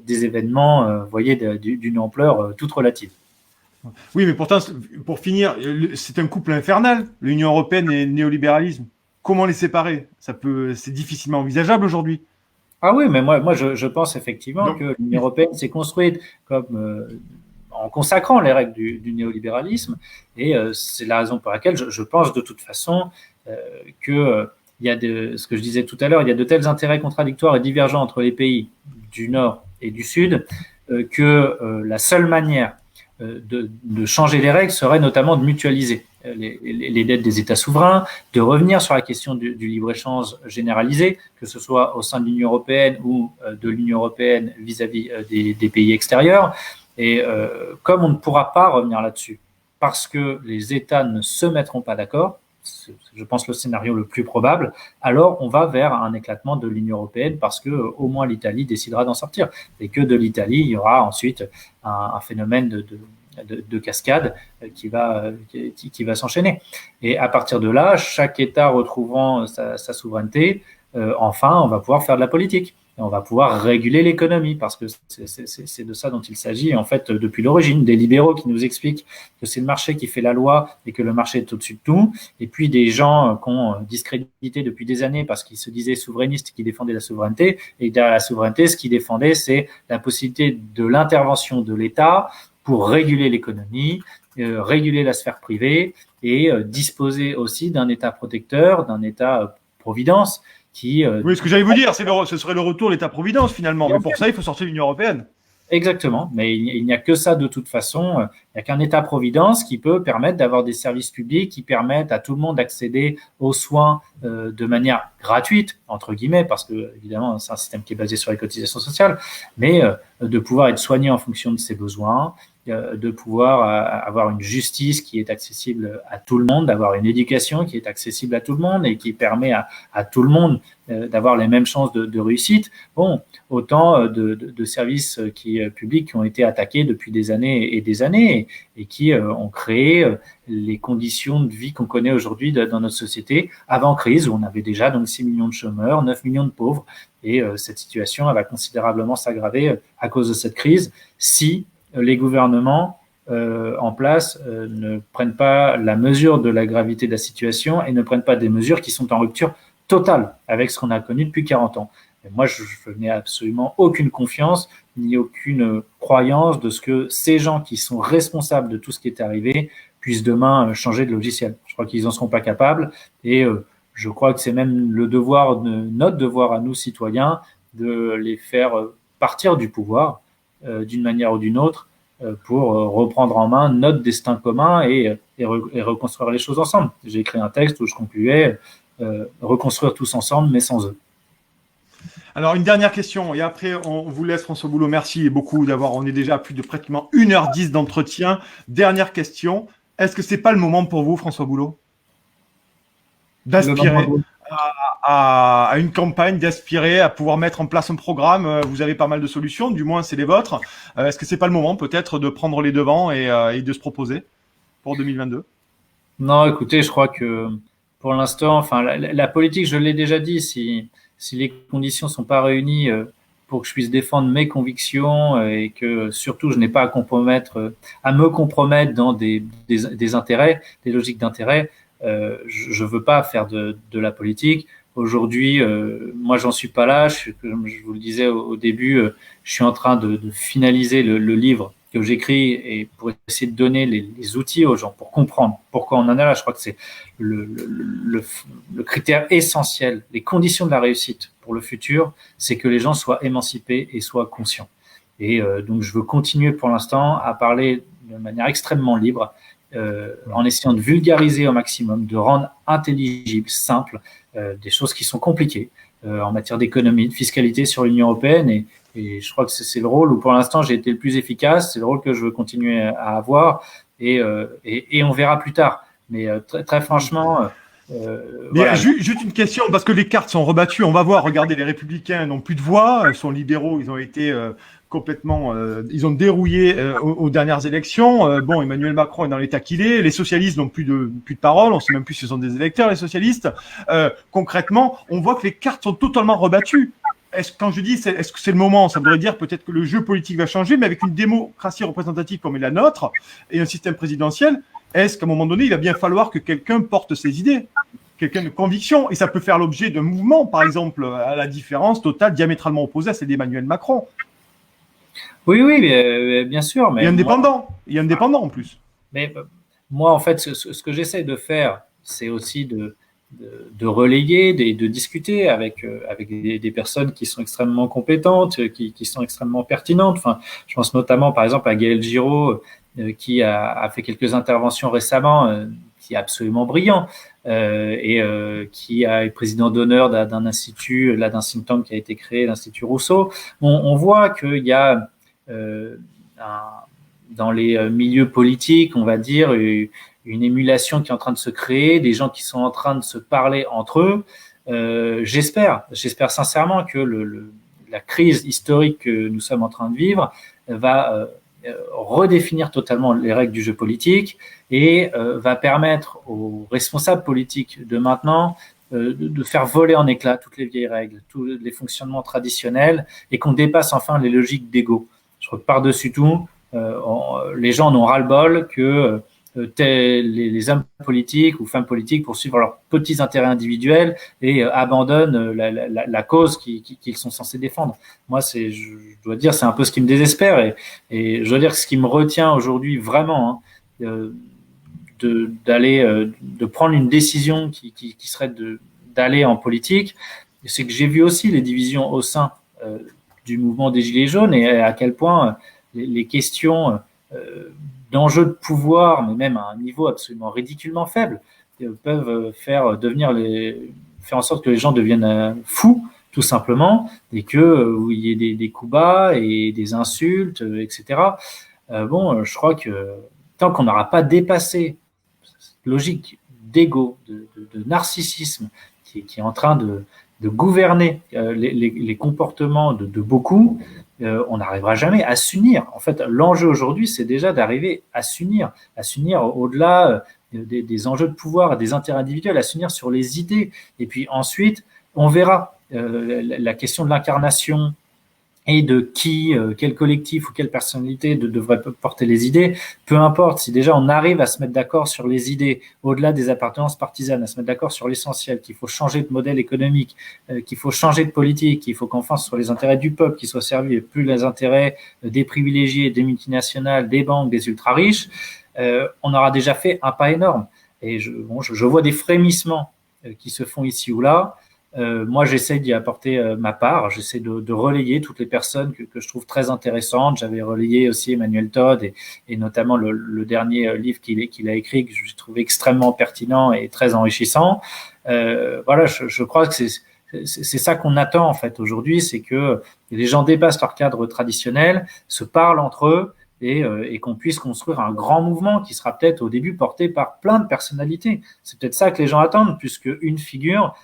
événements, voyez, d'une ampleur toute relative. Oui, mais pourtant, pour finir, c'est un couple infernal, l'Union européenne et le néolibéralisme. Comment les séparer? C'est difficilement envisageable aujourd'hui. Ah oui, mais moi je pense effectivement Donc, que l'Union européenne s'est construite comme en consacrant les règles du néolibéralisme, et c'est la raison pour laquelle je pense de toute façon que il y a ce que je disais tout à l'heure, il y a de tels intérêts contradictoires et divergents entre les pays du Nord et du Sud que la seule manière de changer les règles serait notamment de mutualiser les dettes des États souverains, de revenir sur la question du libre-échange généralisé, que ce soit au sein de l'Union européenne ou de l'Union européenne vis-à-vis des pays extérieurs. Et comme on ne pourra pas revenir là-dessus, parce que les États ne se mettront pas d'accord, c'est, je pense, le scénario le plus probable, alors on va vers un éclatement de l'Union européenne parce que au moins l'Italie décidera d'en sortir. Et que de l'Italie, il y aura ensuite un phénomène de cascade qui va s'enchaîner. Et à partir de là, chaque État retrouvant sa souveraineté, enfin, on va pouvoir faire de la politique. Et on va pouvoir réguler l'économie parce que c'est de ça dont il s'agit en fait depuis l'origine. Des libéraux qui nous expliquent que c'est le marché qui fait la loi et que le marché est au-dessus de tout. Et puis des gens qu'on discrédité depuis des années parce qu'ils se disaient souverainistes qui défendaient la souveraineté. Et derrière la souveraineté, ce qu'ils défendaient, c'est la possibilité de l'intervention de l'État pour réguler l'économie, réguler la sphère privée et disposer aussi d'un État protecteur, d'un État providence. Oui, ce que j'allais vous dire, ce serait le retour de l'État-providence finalement. Mais pour ça, il faut sortir de l'Union européenne. Exactement, mais il n'y a que ça de toute façon. Il n'y a qu'un État-providence qui peut permettre d'avoir des services publics qui permettent à tout le monde d'accéder aux soins de manière gratuite, entre guillemets, parce que évidemment c'est un système qui est basé sur les cotisations sociales, mais de pouvoir être soigné en fonction de ses besoins, de pouvoir avoir une justice qui est accessible à tout le monde, d'avoir une éducation qui est accessible à tout le monde et qui permet à tout le monde d'avoir les mêmes chances de réussite. Bon, autant de services publics qui ont été attaqués depuis des années et des années et qui ont créé les conditions de vie qu'on connaît aujourd'hui dans notre société avant crise où on avait déjà donc 6 millions de chômeurs, 9 millions de pauvres et cette situation elle va considérablement s'aggraver à cause de cette crise si les gouvernements en place ne prennent pas la mesure de la gravité de la situation et ne prennent pas des mesures qui sont en rupture totale avec ce qu'on a connu depuis 40 ans. Et moi, je n'ai absolument aucune confiance ni aucune croyance de ce que ces gens qui sont responsables de tout ce qui est arrivé puissent demain changer de logiciel. Je crois qu'ils n'en seront pas capables et je crois que c'est même notre devoir à nous, citoyens, de les faire partir du pouvoir d'une manière ou d'une autre pour reprendre en main notre destin commun et reconstruire les choses ensemble. J'ai écrit un texte où je concluais reconstruire tous ensemble, mais sans eux. Alors, une dernière question, et après, on vous laisse, François Boulot. Merci beaucoup on est déjà à plus de pratiquement 1h10 d'entretien. Dernière question, est-ce que c'est pas le moment pour vous, François Boulot, d'aspirer à une campagne, d'aspirer à pouvoir mettre en place un programme? Vous avez pas mal de solutions, du moins c'est les vôtres. Est-ce que c'est pas le moment peut-être de prendre les devants et de se proposer pour 2022? Non, écoutez, je crois que pour l'instant, enfin, la politique, je l'ai déjà dit, si les conditions sont pas réunies pour que je puisse défendre mes convictions et que surtout je n'ai pas à me compromettre dans des intérêts, des logiques d'intérêt, je veux pas faire de la politique. Aujourd'hui, moi, j'en suis pas là. Comme je vous le disais au début, je suis en train de finaliser le livre que j'écris et pour essayer de donner les outils aux gens pour comprendre pourquoi on en est là. Je crois que c'est le critère essentiel, les conditions de la réussite pour le futur, c'est que les gens soient émancipés et soient conscients. Et donc, je veux continuer pour l'instant à parler de manière extrêmement libre, en essayant de vulgariser au maximum, de rendre intelligible, simple, des choses qui sont compliquées en matière d'économie, de fiscalité sur l'Union européenne. Et je crois que c'est le rôle où, pour l'instant, j'ai été le plus efficace. C'est le rôle que je veux continuer à avoir. Et on verra plus tard. Mais très franchement... voilà. Juste une question, parce que les cartes sont rebattues. On va voir, regardez, les Républicains n'ont plus de voix, ils sont libéraux, ils ont été complètement... ils ont dérouillé aux dernières élections. Bon, Emmanuel Macron est dans l'état qu'il est. Les socialistes n'ont plus de parole. On ne sait même plus si ce sont des électeurs, les socialistes. Concrètement, on voit que les cartes sont totalement rebattues. Quand je dis est-ce que c'est le moment, ça voudrait dire peut-être que le jeu politique va changer, mais avec une démocratie représentative comme est la nôtre et un système présidentiel, est-ce qu'à un moment donné, il va bien falloir que quelqu'un porte ses idées, quelqu'un de conviction, et ça peut faire l'objet d'un mouvement, par exemple, à la différence totale, diamétralement opposée à celle d'Emmanuel Macron. Oui, bien sûr. Mais il y a indépendant en plus. Mais moi, en fait, ce que j'essaie de faire, c'est aussi de relayer, de discuter avec des personnes qui sont extrêmement compétentes, qui sont extrêmement pertinentes. Enfin, je pense notamment, par exemple, à Gaël Giraud, qui a fait quelques interventions récemment, qui est absolument brillant, qui est président d'honneur d'un institut, là, d'un think tank qui a été créé, l'Institut Rousseau. On voit qu'il y a dans les milieux politiques, on va dire, une émulation qui est en train de se créer, des gens qui sont en train de se parler entre eux. J'espère sincèrement que la crise historique que nous sommes en train de vivre va redéfinir totalement les règles du jeu politique et va permettre aux responsables politiques de maintenant de faire voler en éclats toutes les vieilles règles, tous les fonctionnements traditionnels et qu'on dépasse enfin les logiques d'ego. Je crois que par-dessus tout, les gens n'ont ras-le-bol que les hommes politiques ou femmes politiques poursuivent leurs petits intérêts individuels et abandonnent la cause qu'ils sont censés défendre. Moi, je dois dire, c'est un peu ce qui me désespère et je dois dire que ce qui me retient aujourd'hui vraiment, de prendre une décision qui serait d'aller en politique, c'est que j'ai vu aussi les divisions au sein du mouvement des Gilets jaunes et à quel point les questions d'enjeux de pouvoir, mais même à un niveau absolument ridiculement faible, peuvent faire en sorte que les gens deviennent fous, tout simplement, et où il y ait des coups bas et des insultes, etc. Je crois que tant qu'on n'aura pas dépassé cette logique d'ego, de narcissisme qui est en train de gouverner les comportements de beaucoup, on n'arrivera jamais à s'unir. En fait, l'enjeu aujourd'hui, c'est déjà d'arriver à s'unir au-delà des enjeux de pouvoir, des intérêts individuels, à s'unir sur les idées. Et puis ensuite, on verra la question de l'incarnation et de quel collectif ou quelle personnalité devrait porter les idées, peu importe, si déjà on arrive à se mettre d'accord sur les idées, au-delà des appartenances partisanes, à se mettre d'accord sur l'essentiel, qu'il faut changer de modèle économique, qu'il faut changer de politique, qu'il faut qu'enfin ce soit les intérêts du peuple qui soient servis et plus les intérêts des privilégiés, des multinationales, des banques, des ultra-riches, on aura déjà fait un pas énorme. Et je vois des frémissements qui se font ici ou là. Moi, j'essaie d'y apporter ma part. J'essaie de relayer toutes les personnes que je trouve très intéressantes. J'avais relayé aussi Emmanuel Todd et notamment le dernier livre qu'il a écrit que j'ai trouvé extrêmement pertinent et très enrichissant. Voilà, je crois que c'est ça qu'on attend en fait aujourd'hui, c'est que les gens dépassent leur cadre traditionnel, se parlent entre eux et qu'on puisse construire un grand mouvement qui sera peut-être au début porté par plein de personnalités. C'est peut-être ça que les gens attendent, puisque une figure,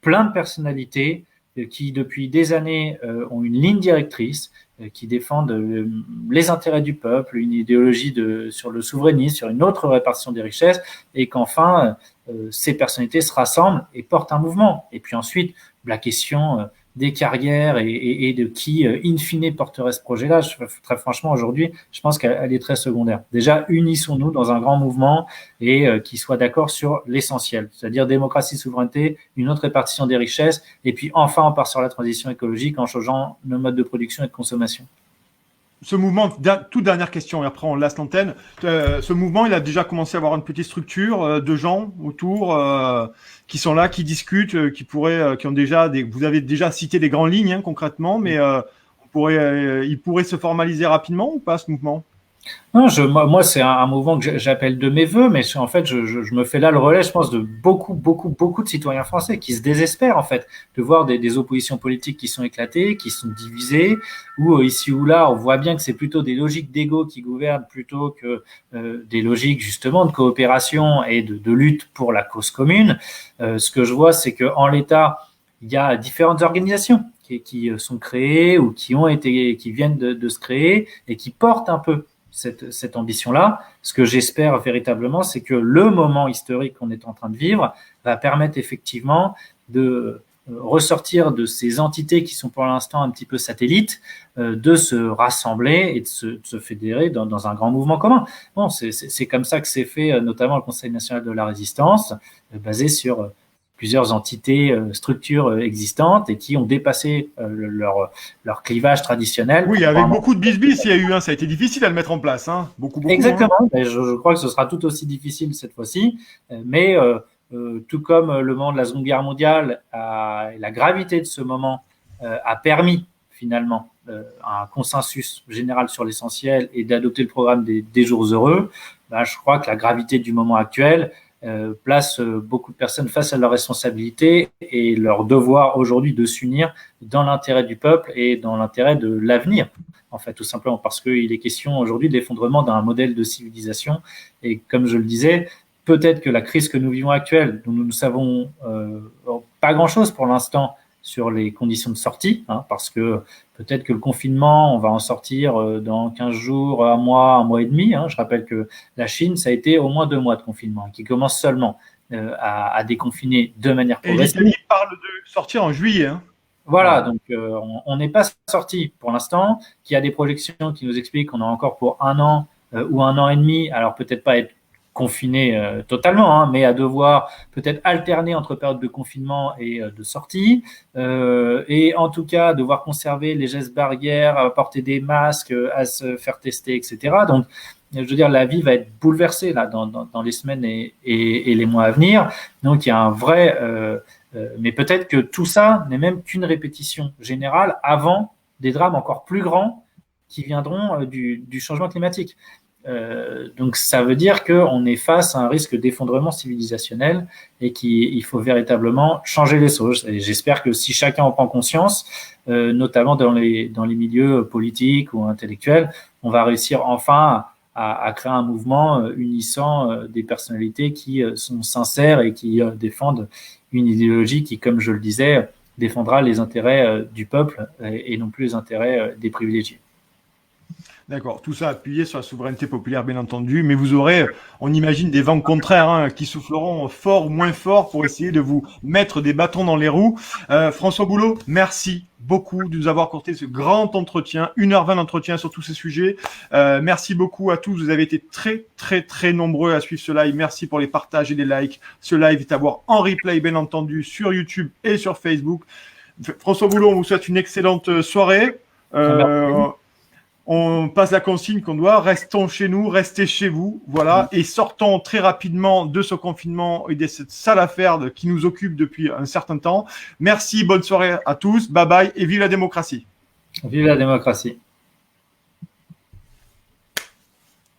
plein de personnalités qui, depuis des années, ont une ligne directrice, qui défendent les intérêts du peuple, une idéologie sur le souverainisme, sur une autre répartition des richesses, et qu'enfin, ces personnalités se rassemblent et portent un mouvement. Et puis ensuite, la question des carrières et de qui, in fine, porterait ce projet-là, très franchement, aujourd'hui, je pense qu'elle est très secondaire. Déjà, unissons-nous dans un grand mouvement et qui soit d'accord sur l'essentiel, c'est-à-dire démocratie, souveraineté, une autre répartition des richesses, et puis enfin, on part sur la transition écologique en changeant nos modes de production et de consommation. ce mouvement, toute dernière question, et après on laisse l'antenne. Ce mouvement, il a déjà commencé à avoir une petite structure de gens autour qui sont là, qui discutent, qui ont déjà vous avez déjà cité des grandes lignes concrètement, mais il pourrait se formaliser rapidement ou pas ce mouvement? Non, moi, c'est un mouvement que j'appelle de mes voeux, mais en fait, je me fais là le relais, je pense, de beaucoup de citoyens français qui se désespèrent, en fait, de voir des oppositions politiques qui sont éclatées, qui sont divisées, où ici ou là, on voit bien que c'est plutôt des logiques d'ego qui gouvernent plutôt que des logiques, justement, de coopération et de lutte pour la cause commune. Ce que je vois, c'est qu'en l'état, il y a différentes organisations qui sont créées ou qui viennent de se créer et qui portent un peu cette ambition-là. Ce que j'espère véritablement, c'est que le moment historique qu'on est en train de vivre va permettre effectivement de ressortir de ces entités qui sont pour l'instant un petit peu satellites, de se rassembler et de se fédérer dans un grand mouvement commun. Bon, c'est comme ça que c'est fait, notamment le Conseil national de la résistance, basé sur plusieurs entités, structures existantes et qui ont dépassé leur clivage traditionnel. Oui, avec beaucoup de bisbis, il y a eu, ça a été difficile à le mettre en place, beaucoup. Exactement. Je crois que ce sera tout aussi difficile cette fois-ci, mais tout comme le moment de la Seconde Guerre mondiale, la gravité de ce moment a permis finalement un consensus général sur l'essentiel et d'adopter le programme des jours heureux, je crois que la gravité du moment actuel place beaucoup de personnes face à leurs responsabilités et leur devoir aujourd'hui de s'unir dans l'intérêt du peuple et dans l'intérêt de l'avenir, en fait, tout simplement parce qu'il est question aujourd'hui de l'effondrement d'un modèle de civilisation. Et comme je le disais, peut-être que la crise que nous vivons actuelle, dont nous ne savons pas grand-chose pour l'instant sur les conditions de sortie, parce que peut-être que le confinement, on va en sortir dans 15 jours, un mois et demi. Je rappelle que la Chine, ça a été au moins 2 mois de confinement, qui commence seulement à déconfiner de manière progressive. Et l'Italie parle de sortir en juillet. Voilà, donc on n'est pas sorti pour l'instant, qu'il y a des projections qui nous expliquent qu'on a encore pour 1 an ou 1 an et demi, alors peut-être pas être confiné totalement, mais à devoir peut-être alterner entre période de confinement et de sortie, et en tout cas devoir conserver les gestes barrières, porter des masques, à se faire tester, etc. Donc, je veux dire, la vie va être bouleversée là dans les semaines et les mois à venir. Donc, il y a un vrai... mais peut-être que tout ça n'est même qu'une répétition générale avant des drames encore plus grands qui viendront du changement climatique. Donc ça veut dire qu'on est face à un risque d'effondrement civilisationnel et qu'il faut véritablement changer les choses. Et j'espère que si chacun en prend conscience, notamment dans les milieux politiques ou intellectuels, on va réussir enfin à créer un mouvement unissant des personnalités qui sont sincères et qui défendent une idéologie qui, comme je le disais, défendra les intérêts du peuple et non plus les intérêts des privilégiés. D'accord, tout ça appuyé sur la souveraineté populaire, bien entendu, mais vous aurez, on imagine, des vents contraires qui souffleront fort ou moins fort pour essayer de vous mettre des bâtons dans les roues. François Boulot, merci beaucoup de nous avoir accordé ce grand entretien, 1h20 d'entretien sur tous ces sujets. Merci beaucoup à tous, vous avez été très nombreux à suivre ce live. Merci pour les partages et les likes. Ce live est à voir en replay, bien entendu, sur YouTube et sur Facebook. François Boulot, on vous souhaite une excellente soirée. On passe la consigne qu'on doit, restons chez nous, restez chez vous, voilà, et sortons très rapidement de ce confinement et de cette sale affaire qui nous occupe depuis un certain temps. Merci, bonne soirée à tous, bye bye et vive la démocratie. Vive la démocratie.